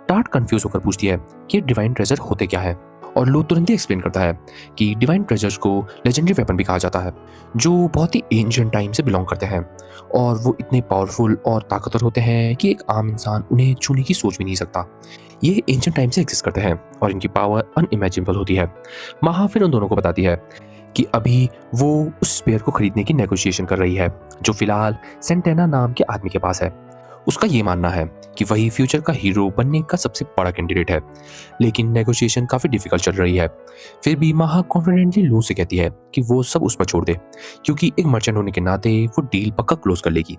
टार्ट कंफ्यूज होकर पूछती है कि डिवाइन ट्रेजर होते क्या है और लू तुरंत ही एक्सप्लेन करता है कि डिवाइन ट्रेजर्स को लेजेंडरी वेपन भी कहा जाता है जो बहुत ही एंशिएंट टाइम से बिलोंग करते हैं और वो इतने पावरफुल और ताकतवर होते हैं कि एक आम इंसान उन्हें छूने की सोच भी नहीं सकता। ये एंशिएंट टाइम से एग्जिस्ट करते हैं और इनकी पावर अनइमेजिनेबल होती है। माहा फिर उन दोनों को बताती है कि अभी वो उस स्पेयर को खरीदने की नेगोशिएशन कर रही है जो फिलहाल सेंटेना नाम के आदमी के पास है। उसका ये मानना है कि वही फ्यूचर का हीरो बनने का सबसे बड़ा कैंडिडेट है, लेकिन नेगोशिएशन काफ़ी डिफिकल्ट चल रही है। फिर भी माहा कॉन्फिडेंटली लू से कहती है कि वो सब उस पर छोड़ दे क्योंकि एक मर्चेंट होने के नाते वो डील पक्का क्लोज कर लेगी।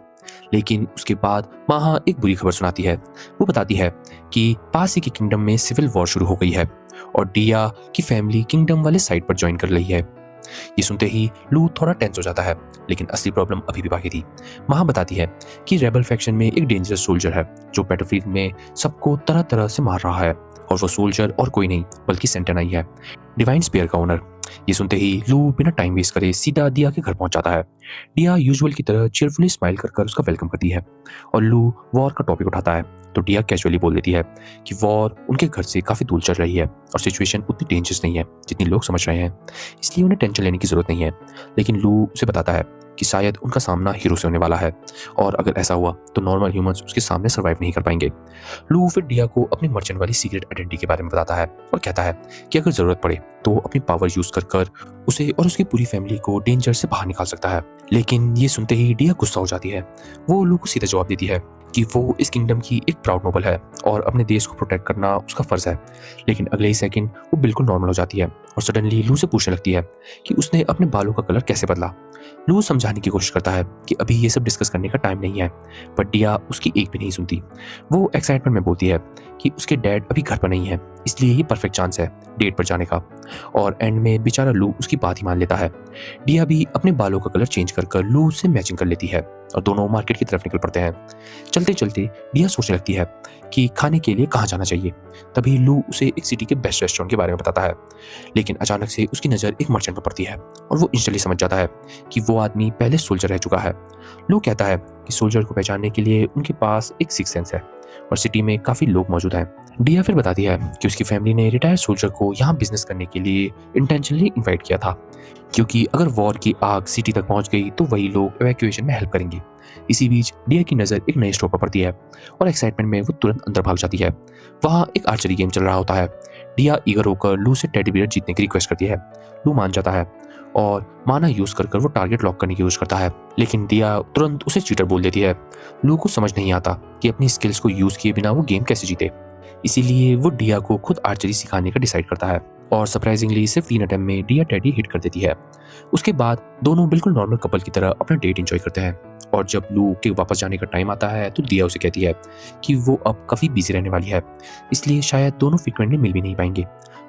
लेकिन उसके बाद माहा एक बुरी खबर सुनाती है। वो बताती है कि पास ही के किंगडम में सिविल वॉर शुरू हो गई है और डिया की फैमिली किंगडम वाले साइड पर ज्वाइन कर रही है। ये सुनते ही लू थोड़ा टेंस हो जाता है, लेकिन असली प्रॉब्लम अभी भी बाकी थी। माहा बताती है कि रेबल फैक्शन में एक डेंजरस सोल्जर है जो बैटलफील्ड में सबको तरह तरह से मार रहा है और वो सोल्जर और कोई नहीं बल्कि सेंटेना ही है, डिवाइन स्पेयर का ओनर। ये सुनते ही लू बिना टाइम वेस्ट करे सीधा डिया के घर पहुंच जाता है। डिया यूजुअल की तरह चीयरफुली स्माइल कर उसका वेलकम करती है और लू वॉर का टॉपिक उठाता है तो डिया कैजुअली बोल देती है कि वॉर उनके घर से काफ़ी दूर चल रही है और सिचुएशन उतनी डेंजरस नहीं है जितनी लोग समझ रहे हैं, इसलिए उन्हें टेंशन लेने की जरूरत नहीं है। लेकिन लू उसे बताता है कि शायद उनका सामना हीरो से होने वाला है और अगर ऐसा हुआ तो नॉर्मल ह्यूमंस उसके सामने सर्वाइव नहीं कर पाएंगे। लू फिर डिया को अपनी मर्चेंट वाली सीक्रेट आइडेंटिटी के बारे में बताता है और कहता है कि अगर जरूरत पड़े तो वो अपनी पावर यूज कर उसे और उसकी पूरी फैमिली को डेंजर से बाहर निकाल सकता है। लेकिन ये सुनते ही डिया गुस्सा हो जाती है। वो लू को सीधा जवाब देती है कि वो इस किंगडम की एक प्राउड नोबल है और अपने देश को प्रोटेक्ट करना उसका फर्ज है। लेकिन अगले ही सेकंड वो बिल्कुल नॉर्मल हो जाती है और सडनली लू से पूछने लगती है कि उसने अपने बालों का कलर कैसे बदला। लू समझाने की कोशिश करता है कि अभी ये सब डिस्कस करने का टाइम नहीं है, पर डिया उसकी एक भी नहीं सुनती। वो एक्साइटमेंट में बोलती है कि उसके डैड अभी घर पर नहीं है, इसलिए ये परफेक्ट चांस है डेट पर जाने का। और एंड में बेचारा लू उसकी बात ही मान लेता है। डिया भी अपने बालों का कलर चेंज कर लू से मैचिंग कर लेती है और दोनों मार्केट की तरफ निकल पड़ते हैं। चलते चलते डिया सोचने लगती है कि खाने के लिए कहाँ जाना चाहिए। तभी लू उसे एक सिटी के बेस्ट रेस्टोरेंट के बारे में बताता है, लेकिन अचानक से उसकी नज़र एक मर्चेंट पर पड़ती है और वो इंस्टेंटली समझ जाता है कि वो आदमी पहले सोल्जर रह चुका है। लू कहता है कि सोल्जर को पहचानने के लिए उनके पास एक सिक्स सेंस है और सिटी में काफ़ी लोग मौजूद हैं। डिया फिर बताती है कि उसकी फैमिली ने रिटायर्ड सोल्जर को यहाँ बिजनेस करने के लिए इंटेंशनली इन्वाइट किया था क्योंकि अगर वॉर की आग सिटी तक पहुंच गई तो वही लोग इवैक्यूएशन में हेल्प करेंगे। इसी बीच डिया की नज़र एक नए स्टोर पर पड़ती है और एक्साइटमेंट में वो तुरंत अंदर भाग जाती है। वहाँ एक आर्चरी गेम चल रहा होता है। डिया ईगर होकर लू से टेडी बियर जीतने की रिक्वेस्ट करती है। लू मान जाता है और माना यूज कर वो टारगेट लॉक करने की कोशिश करता है, लेकिन दिया तुरंत उसे चीटर बोल देती है। लू को समझ नहीं आता कि अपनी स्किल्स को यूज किए बिना वो गेम कैसे जीते, इसीलिए वो डिया को खुद आर्चरी सिखाने का डिसाइड करता है और सरप्राइजिंगली सिर्फ 3 अटेम्प्ट में डिया टेडी हिट कर देती है। उसके बाद दोनों बिल्कुल नॉर्मल कपल की तरह अपना डेट एंजॉय करते हैं और जब लू के वापस जाने का टाइम आता है तो दिया उसे कहती है कि वो अब काफ़ी बिजी रहने वाली है, इसलिए शायद दोनों फ्रिक्वेंटली मिल भी नहीं पाएंगे।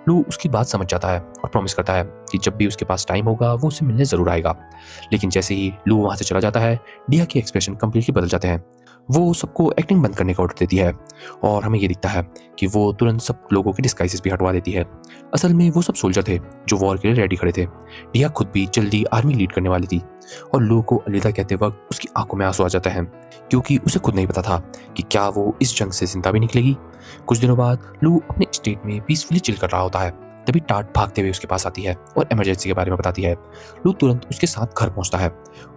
लू उसकी बात समझ जाता है और प्रॉमिस करता है कि जब भी उसके पास टाइम होगा वो उसे मिलने ज़रूर आएगा। लेकिन जैसे ही लू वहाँ से चला जाता है डिया के एक्सप्रेशन कम्प्लीटली बदल जाते हैं। वो सबको एक्टिंग बंद करने का ऑर्डर देती है और हमें ये दिखता है कि वो तुरंत सब लोगों की डिस्गाइजेस भी हटवा देती है। असल में वो सब सोल्जर थे जो वॉर के लिए रेडी खड़े थे। डिया खुद भी जल्दी आर्मी लीड करने वाली थी और लू को अलविदा कहते वक्त उसकी आंखों में आंसू आ जाते हैं क्योंकि उसे खुद नहीं पता था कि क्या वो इस जंग से जिंदा भी निकलेगी। कुछ दिनों बाद लू अपने स्टेट में पीसफुली चिल कर रहा होता है, तभी टाट भागते हुए उसके पास आती है और इमरजेंसी के बारे में बताती है। लू तुरंत उसके साथ घर पहुंचता है।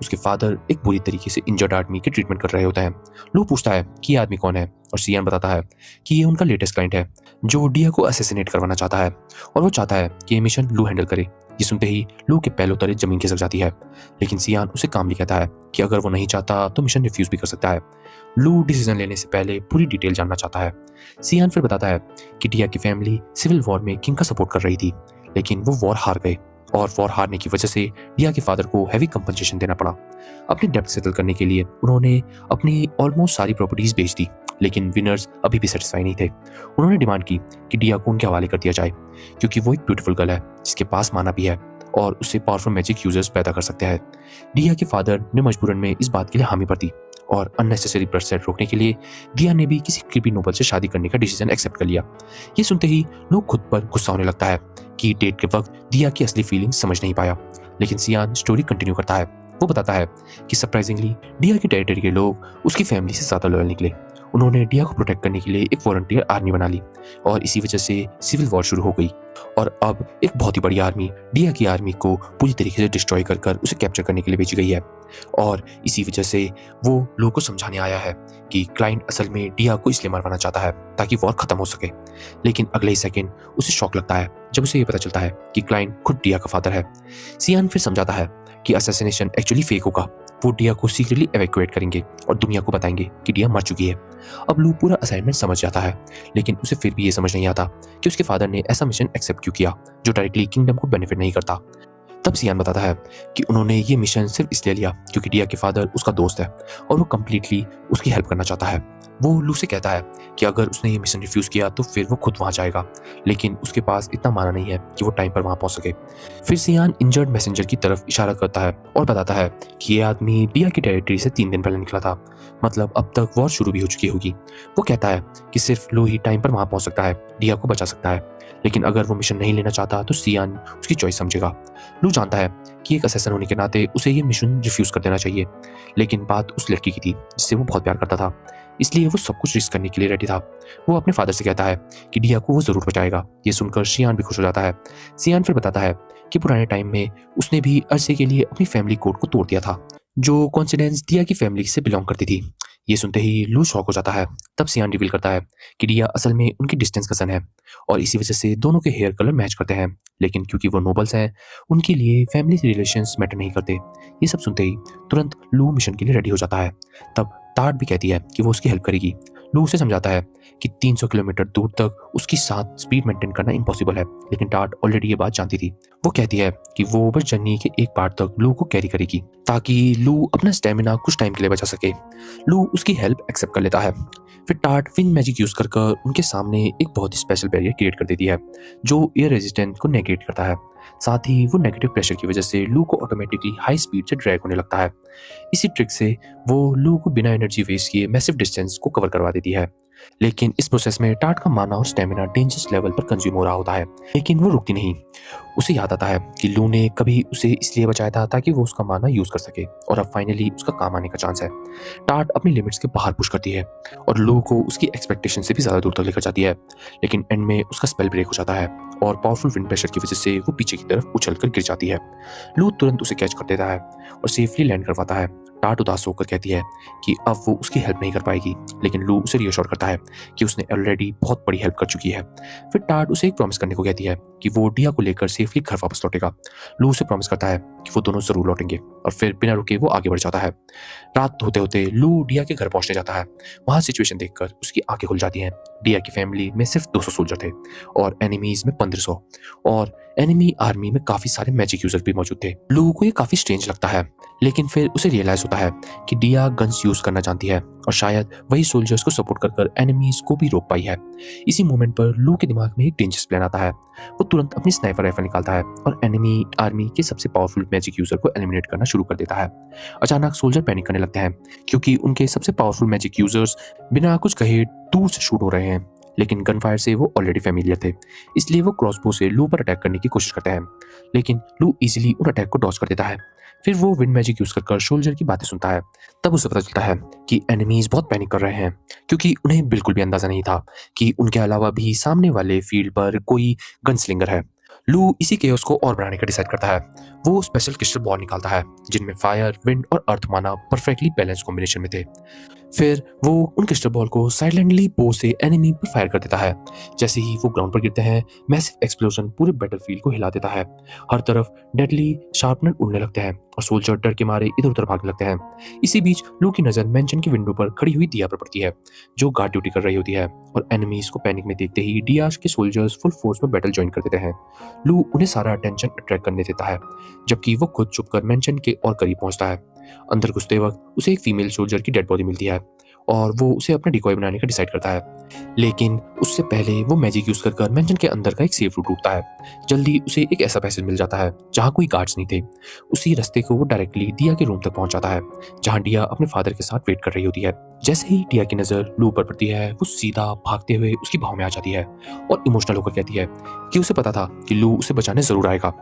उसके फादर एक बुरी तरीके से इंजर्ड आदमी की ट्रीटमेंट कर रहे होते हैं। लू पूछता है कि ये आदमी कौन है और सियान बताता है कि ये उनका लेटेस्ट क्लाइंट है जो डिया को असैसिनेट करवाना चाहता है और वो चाहता है कि ये मिशन लू हैंडल करे। ये सुनते ही लू के पैरों तले जमीन खिसक जाती है, लेकिन सियान उसे कामली कहता है कि अगर वो नहीं चाहता तो मिशन रिफ्यूज भी कर सकता है। लू डिसीजन लेने से पहले पूरी डिटेल जानना चाहता है। सियान फिर बताता है कि डिया की फैमिली सिविल वॉर में किंग का सपोर्ट कर रही थी, लेकिन वो वॉर हार गए और वॉर हारने की वजह से डिया के फादर को हैवी कंपनसेशन देना पड़ा। अपनी डेब्ट सेटल करने के लिए उन्होंने अपनी ऑलमोस्ट सारी प्रॉपर्टीज बेच दी, लेकिन विनर्स अभी भी सेटिस्फाई नहीं थे। उन्होंने डिमांड की कि डिया को उनके हवाले कर दिया जाए क्योंकि वो एक ब्यूटीफुल गर्ल है जिसके पास माना भी है और उससे पावरफुल मैजिक यूजर्स पैदा कर सकते हैं। दिया के फादर ने मजबूरन में इस बात के लिए हामी भर दी और अननेसेसरी ब्लड सेट रोकने के लिए दिया ने भी किसी क्रीपी नोबल से शादी करने का डिसीजन एक्सेप्ट कर लिया। ये सुनते ही लोग खुद पर गुस्सा होने लगता है कि डेट के वक्त दिया की असली फीलिंग समझ नहीं पाया। लेकिन सियान स्टोरी कंटिन्यू करता है। वो बताता है कि सरप्राइजिंगली डिया की टेरिटरी के लोग उसकी फैमिली से ज्यादा लॉयल निकले। उन्होंने डिया को प्रोटेक्ट करने के लिए एक वॉलंटियर आर्मी बना ली और इसी वजह से सिविल वॉर शुरू हो गई। और अब एक बहुत ही बड़ी आर्मी डिया की आर्मी को पूरी तरीके से डिस्ट्रॉय कर कर उसे कैप्चर करने के लिए भेजी गई है। और इसी वजह से वो लोगों को समझाने आया है कि क्लाइंट असल में डिया को इसलिए मरवाना चाहता है ताकि वॉर खत्म हो सके। लेकिन अगले ही सेकंड उसे शॉक लगता है जब उसे ये पता चलता है कि क्लाइंट खुद डिया का फादर है। सियान फिर समझाता है कि असैसिनेशन एक्चुअली फेक होगा। वो डिया को सीक्रेटली एवैक्यूएट करेंगे और दुनिया को बताएंगे कि डिया मर चुकी है। अब लू पूरा असाइनमेंट समझ जाता है, लेकिन उसे फिर भी ये समझ नहीं आता कि उसके फादर ने ऐसा मिशन एक्सेप्ट क्यों किया जो डायरेक्टली किंगडम को बेनिफिट नहीं करता। तब सियान बताता है कि उन्होंने ये मिशन सिर्फ इसलिए लिया क्योंकि डिया के फादर उसका दोस्त है और वो कंप्लीटली उसकी हेल्प करना चाहता है। वो लू से कहता है कि अगर उसने ये मिशन रिफ्यूज किया तो फिर वो खुद वहां जाएगा, लेकिन उसके पास इतना माना नहीं है कि वो टाइम पर वहां पहुंच सके। फिर सियान इंजर्ड मैसेंजर की तरफ इशारा करता है और बताता है कि ये आदमी डिया की टेरिटरी से 3 दिन पहले निकला था, मतलब अब तक वॉर शुरू भी हो चुकी होगी। वो कहता है कि सिर्फ लू ही टाइम पर वहां पहुंच सकता है, डिया को बचा सकता है, लेकिन अगर वो मिशन नहीं लेना चाहता तो सियान उसकी चॉइस समझेगा। लू जानता है कि एक असैसिन होने के नाते उसे ये मिशन रिफ्यूज कर देना चाहिए, लेकिन बात उस लड़की की थी जिससे वो बहुत प्यार करता था, इसलिए वो सब कुछ रिस्क करने के लिए रेडी था। वो अपने फादर से कहता है कि डिया को वो जरूर बचाएगा। ये सुनकर सियान भी खुश हो जाता है। सियान फिर बताता है कि पुराने टाइम में उसने भी अरसे के लिए अपनी फैमिली कोड को तोड़ दिया था, जो कॉन्सिडेंस डिया की फैमिली से बिलोंग करती थी। ये सुनते ही लू शॉक हो जाता है। तब सियान रिवील करता है कि डिया असल में उनकी डिस्टेंस कजन है और इसी वजह से दोनों के हेयर कलर मैच करते हैं, लेकिन क्योंकि वो नोबल्स हैं उनके लिए फैमिली रिलेशंस मैटर नहीं करते। ये सब सुनते ही तुरंत लू मिशन के लिए रेडी हो जाता है। तब टाट भी कहती है कि वो उसकी हेल्प करेगी। लू उसे समझाता है कि 300 किलोमीटर दूर तक उसकी साथ स्पीड मेंटेन करना इम्पॉसिबल है, लेकिन टाट ऑलरेडी ये बात जानती थी। वो कहती है कि वो बस जर्नी के एक पार्ट तक लू को कैरी करेगी ताकि लू अपना स्टेमिना कुछ टाइम के लिए बचा सके। लू उसकी हेल्प एक्सेप्ट कर लेता है। फिर टाट विंड मैजिक यूज कर उनके सामने एक बहुत ही स्पेशल बैरियर क्रिएट कर देती है जो एयर रेजिस्टेंट को नेगेट करता है। साथ ही वो नेगेटिव प्रेशर की वजह से लू को ऑटोमेटिकली हाई स्पीड से ड्रैग होने लगता है। इसी ट्रिक से वो लू को बिना एनर्जी वेस्ट किए मैसिव डिस्टेंस को कवर करवा देती है। लेकिन इस प्रोसेस में टाट का माना और स्टेमिना डेंजरस लेवल पर कंज्यूम हो रहा होता है, लेकिन वो रुकती नहीं। उसे याद आता है कि लू ने कभी उसे इसलिए बचाया था ताकि वो उसका माना यूज कर सके और अब फाइनली उसका काम आने का चांस है। टाट अपनी लिमिट्स के बाहर पुश करती है और लू को उसकी एक्सपेक्टेशन से भी ज्यादा दूर तक लेकर जाती है, लेकिन एंड में उसका स्पेल ब्रेक हो जाता है और पावरफुल विंड प्रेशर की वजह से वो पीछे की तरफ उछलकर गिर जाती है। लू तुरंत उसे कैच कर देता है और सेफली लैंड करवाता है। टाट उदास होकर कहती है कि अब वो उसकी हेल्प नहीं कर पाएगी, लेकिन लू उसे रियश्योर करता है कि उसने ऑलरेडी बहुत बड़ी हेल्प कर चुकी है। फिर टाट उसे एक प्रॉमिस करने को कहती है कि वो डिया को लेकर सेफली घर वापस लौटेगा। लू उसे प्रॉमिस करता है कि वो दोनों जरूर लौटेंगे और फिर बिना रुके वो आगे बढ़ जाता है। रात होते होते लू डिया के घर पहुंचने जाता है। वहां सिचुएशन देखकर उसकी आंखें खुल जाती हैं। डिया की फैमिली में सिर्फ 200 सोल्जर थे और एनिमीज में 1500 और एनिमी आर्मी में काफी सारे मैजिक यूजर भी मौजूद थे। लू को ये काफी स्ट्रेंज लगता है, लेकिन फिर उसे रियलाइज होता है कि डिया गन्स यूज करना जानती है और शायद वही सोल्जर्स को सपोर्ट कर एनिमीज को भी रोक पाई है। इसी मोमेंट पर लू के दिमाग में एक डेंजरस प्लान आता है। वो तुरंत अपनी स्नाइपर राइफल निकालता है और एनिमी आर्मी के सबसे पावरफुल मैजिक यूजर को एलिमिनेट करना शुरू कर देता है। अचानक सोल्जर पैनिक करने लगते हैं क्योंकि उनके सबसे पावरफुल मैजिक यूजर्स बिना कुछ कहे दूर से शूट हो रहे हैं, लेकिन गनफायर से वो ऑलरेडी फेमिलियर थे, इसलिए वो क्रॉसबो से लू पर अटैक करने की कोशिश करते हैं, लेकिन लू इजीली उन अटैक को डॉज कर देता है। फिर वो विंड मैजिक यूज कर सोल्जर की बातें सुनता है। तब उसे पता चलता है कि एनिमीज बहुत पैनिक कर रहे हैं क्योंकि उन्हें बिल्कुल भी अंदाजा नहीं था कि उनके अलावा भी सामने वाले फील्ड पर कोई गनस्लिंगर है। लू इसी केओस को और बढ़ाने का डिसाइड करता है। वो स्पेशल क्रिस्टल बॉल निकालता है जिनमें फायर, विंड और अर्थ माना परफेक्टली बैलेंस कॉम्बिनेशन में थे। फिर वो उन क्रिस्टल बॉल को साइलेंटली बो से एनिमी पर फायर कर देता है। जैसे ही वो ग्राउंड पर गिरते हैं, मैसिव एक्सप्लोजन पूरे बैटलफील्ड को हिला देता है। हर तरफ डेडली शार्पनर उड़ने लगते हैं और सोल्जर डर के मारे इधर उधर भागने लगते हैं। इसी बीच लू की नजर मेंशन की विंडो पर खड़ी हुई दिया पर पड़ती है जो गार्ड ड्यूटी कर रही होती है और एनिमीज को पैनिक में देखते ही दिया के सोल्जर्स फुल फोर्स में बैटल ज्वाइन कर देते हैं। लू उन्हें सारा अटेंशन अट्रैक्ट करने देता है जबकि वो खुद छुपकर मेंशन के और करीब पहुंचता है। अंदर घुसते वक़्त उसे एक फीमेल सोल्जर की डेड बॉडी मिलती है और वो उसे अपना डिकॉय बनाने का डिसाइड करता है। लेकिन उससे पहले वो मैजिक यूज़ कर मैंशन के अंदर का एक सेफ रूट ढूँढता है। जल्दी उसे एक ऐसा पैसेज मिल जाता है जहाँ कोई गार्ड्स नहीं थे। उसी रास्ते को वो डायरेक्टली डिया के रूम तक पहुँच जाता है, जहाँ डिया अपने फादर के साथ वेट कर रही होती है। जैसे ही डिया की नज़र लू पर पड़ती है, वो सीधा भागते हुए उसकी बाहों में आ जाती है और इमोशनल होकर कहती है कि उसे पता था कि लू उसे बचाने ज़रूर आएगा।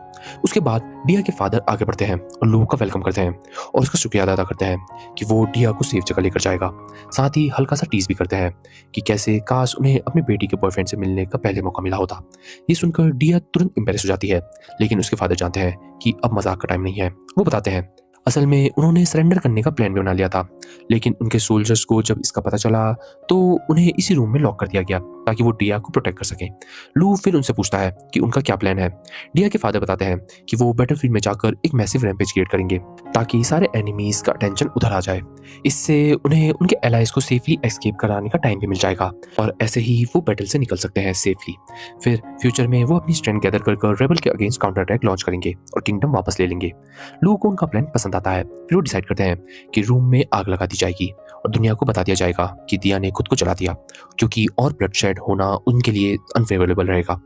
उसके बाद डिया के फादर आगे बढ़ते हैं और लू का वेलकम करते हैं और उसका शुक्रिया अदा करते हैं कि वो डिया को सेफ जगह लेकर जाएगा। साथ ही हल्का सा टीज़ भी करते हैं कि कैसे काश उन्हें अपनी बेटी के बॉयफ्रेंड से मिलने का पहले मौका मिला होता। ये सुनकर डिया तुरंत इम्प्रेस हो जाती है, लेकिन उसके फादर जानते हैं कि अब मजाक का टाइम नहीं है। वो बताते हैं असल में उन्होंने सरेंडर करने का प्लान भी बना लिया था, लेकिन उनके सोल्जर्स को जब इसका पता चला तो उन्हें इसी रूम में लॉक कर दिया गया ताकि वो डिया को प्रोटेक्ट कर सकें। लू फिर उनसे पूछता है कि उनका क्या प्लान है। डिया के फादर बताते हैं कि वो बैटलफील्ड में जाकर एक मैसिव रैम्पेज क्रिएट करेंगे ताकि सारे एनिमीज का अटेंशन उधर आ जाए। इससे उन्हें उनके एलाइज को सेफली एस्केप कराने का टाइम भी मिल जाएगा और ऐसे ही वो बैटल से निकल सकते हैं सेफली। फिर फ्यूचर में वो अपनी स्ट्रेंथ गैदर कर रेबल के अगेंस्ट काउंटर अटैक लॉन्च करेंगे और किंगडम वापस ले लेंगे। लू को उनका प्लान पसंद आता है। फिर वो डिसाइड करते हैं कि रूम में आग लगा दी जाएगी और दुनिया को बता दिया जाएगा कि दिया ने खुद को जला दिया, क्योंकि और ब्लड शेड होना उनके लिए अनफेवरेबल रहेगा।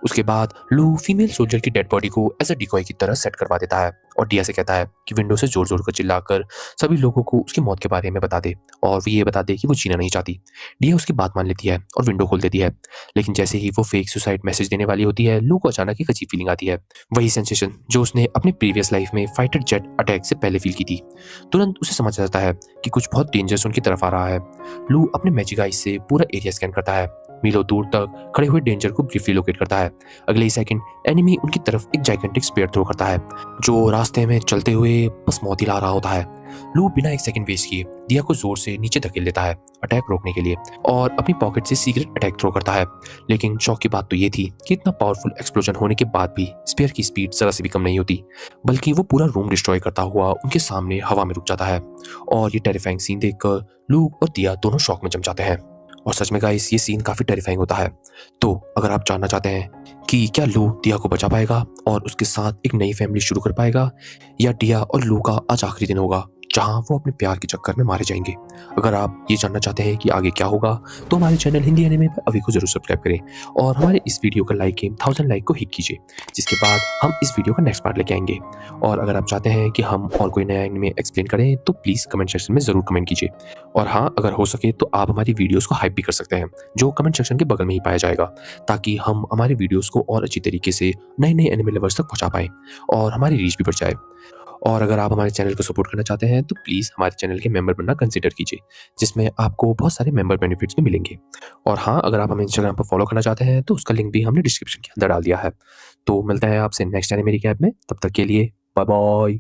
उसके बाद लू फीमेल सोल्जर की डेड बॉडी को एज अ डिकॉय की तरह सेट करवा देता है और डिया से कहता है कि विंडो से जोर जोर कर चिल्लाकर सभी लोगों को उसकी मौत के बारे में बता दे और वो ये बता दे कि वो जीना नहीं चाहती। डिया उसकी बात मान लेती है और विंडो खोल देती है, लेकिन जैसे ही वो फेक सुसाइड मैसेज देने वाली होती है, लू को अचानक एक अजीब फीलिंग आती है, वही सेंसेशन जो उसने अपने प्रीवियस लाइफ में फाइटर जेट अटैक से पहले फील की थी। तुरंत उसे समझ आता है कि कुछ बहुत डेंजरस उनकी तरफ आ रहा है। लू अपने मैजिक आइज से पूरा एरिया स्कैन करता है, मीलों दूर तक खड़े हुए डेंजर को ब्रीफली लोकेट करता है। अगले ही सेकंड एनिमी उनकी तरफ एक जाइगेंटिक स्पीयर थ्रो करता है जो रास्ते में चलते हुए बस मौत ही ला रहा होता है। लू बिना एक सेकंड वेस्ट किए दिया को जोर से नीचे धकेल देता है अटैक रोकने के लिए और अपनी पॉकेट से सीक्रेट अटैक थ्रो करता है। लेकिन शॉक की बात तो ये थी कि इतना पावरफुल एक्सप्लोजन होने के बाद भी स्पीयर की स्पीड जरा से भी कम नहीं होती, बल्कि वो पूरा रूम डिस्ट्रॉय करता हुआ उनके सामने हवा में रुक जाता है। और ये टेरिफाइंग सीन देखकर लू और दिया दोनों शॉक में जम जाते हैं। और सच में गाइस, ये सीन काफी टेरिफाइंग होता है। तो अगर आप जानना चाहते हैं कि क्या लू दिया को बचा पाएगा और उसके साथ एक नई फैमिली शुरू कर पाएगा, या डिया और लू का आज आखिरी दिन होगा जहां वो अपने प्यार के चक्कर में मारे जाएंगे, अगर आप ये जानना चाहते हैं कि आगे क्या होगा, तो हमारे चैनल हिंदी एनिमे पर अभी को जरूर सब्सक्राइब करें और हमारे इस वीडियो का लाइक गेम 1000 लाइक को हिट कीजिए, जिसके बाद हम इस वीडियो का नेक्स्ट पार्ट लेके आएंगे। और अगर आप चाहते हैं कि हम और कोई नया एनिमे एक्सप्लेन करें तो प्लीज़ कमेंट सेक्शन में ज़रूर कमेंट कीजिए। और हाँ, अगर हो सके तो आप हमारी वीडियोज़ को हाइप भी कर सकते हैं, जो कमेंट सेक्शन के बगल में ही पाया जाएगा, ताकि हम हमारे वीडियोज़ को और अच्छी तरीके से नए नए एनिमे लवर्स तक पहुँचा पाएँ और हमारी रीच भी बढ़ जाए। और अगर आप हमारे चैनल को सपोर्ट करना चाहते हैं तो प्लीज़ हमारे चैनल के मेंबर बनना कंसीडर कीजिए, जिसमें आपको बहुत सारे मेंबर बेनिफिट्स भी मिलेंगे। और हाँ, अगर आप हमें इंस्टाग्राम पर फॉलो करना चाहते हैं तो उसका लिंक भी हमने डिस्क्रिप्शन के अंदर डाल दिया है। तो मिलते हैं आपसे नेक्स्ट एनिमे रिकैप में, तब तक के लिए बाय बाय।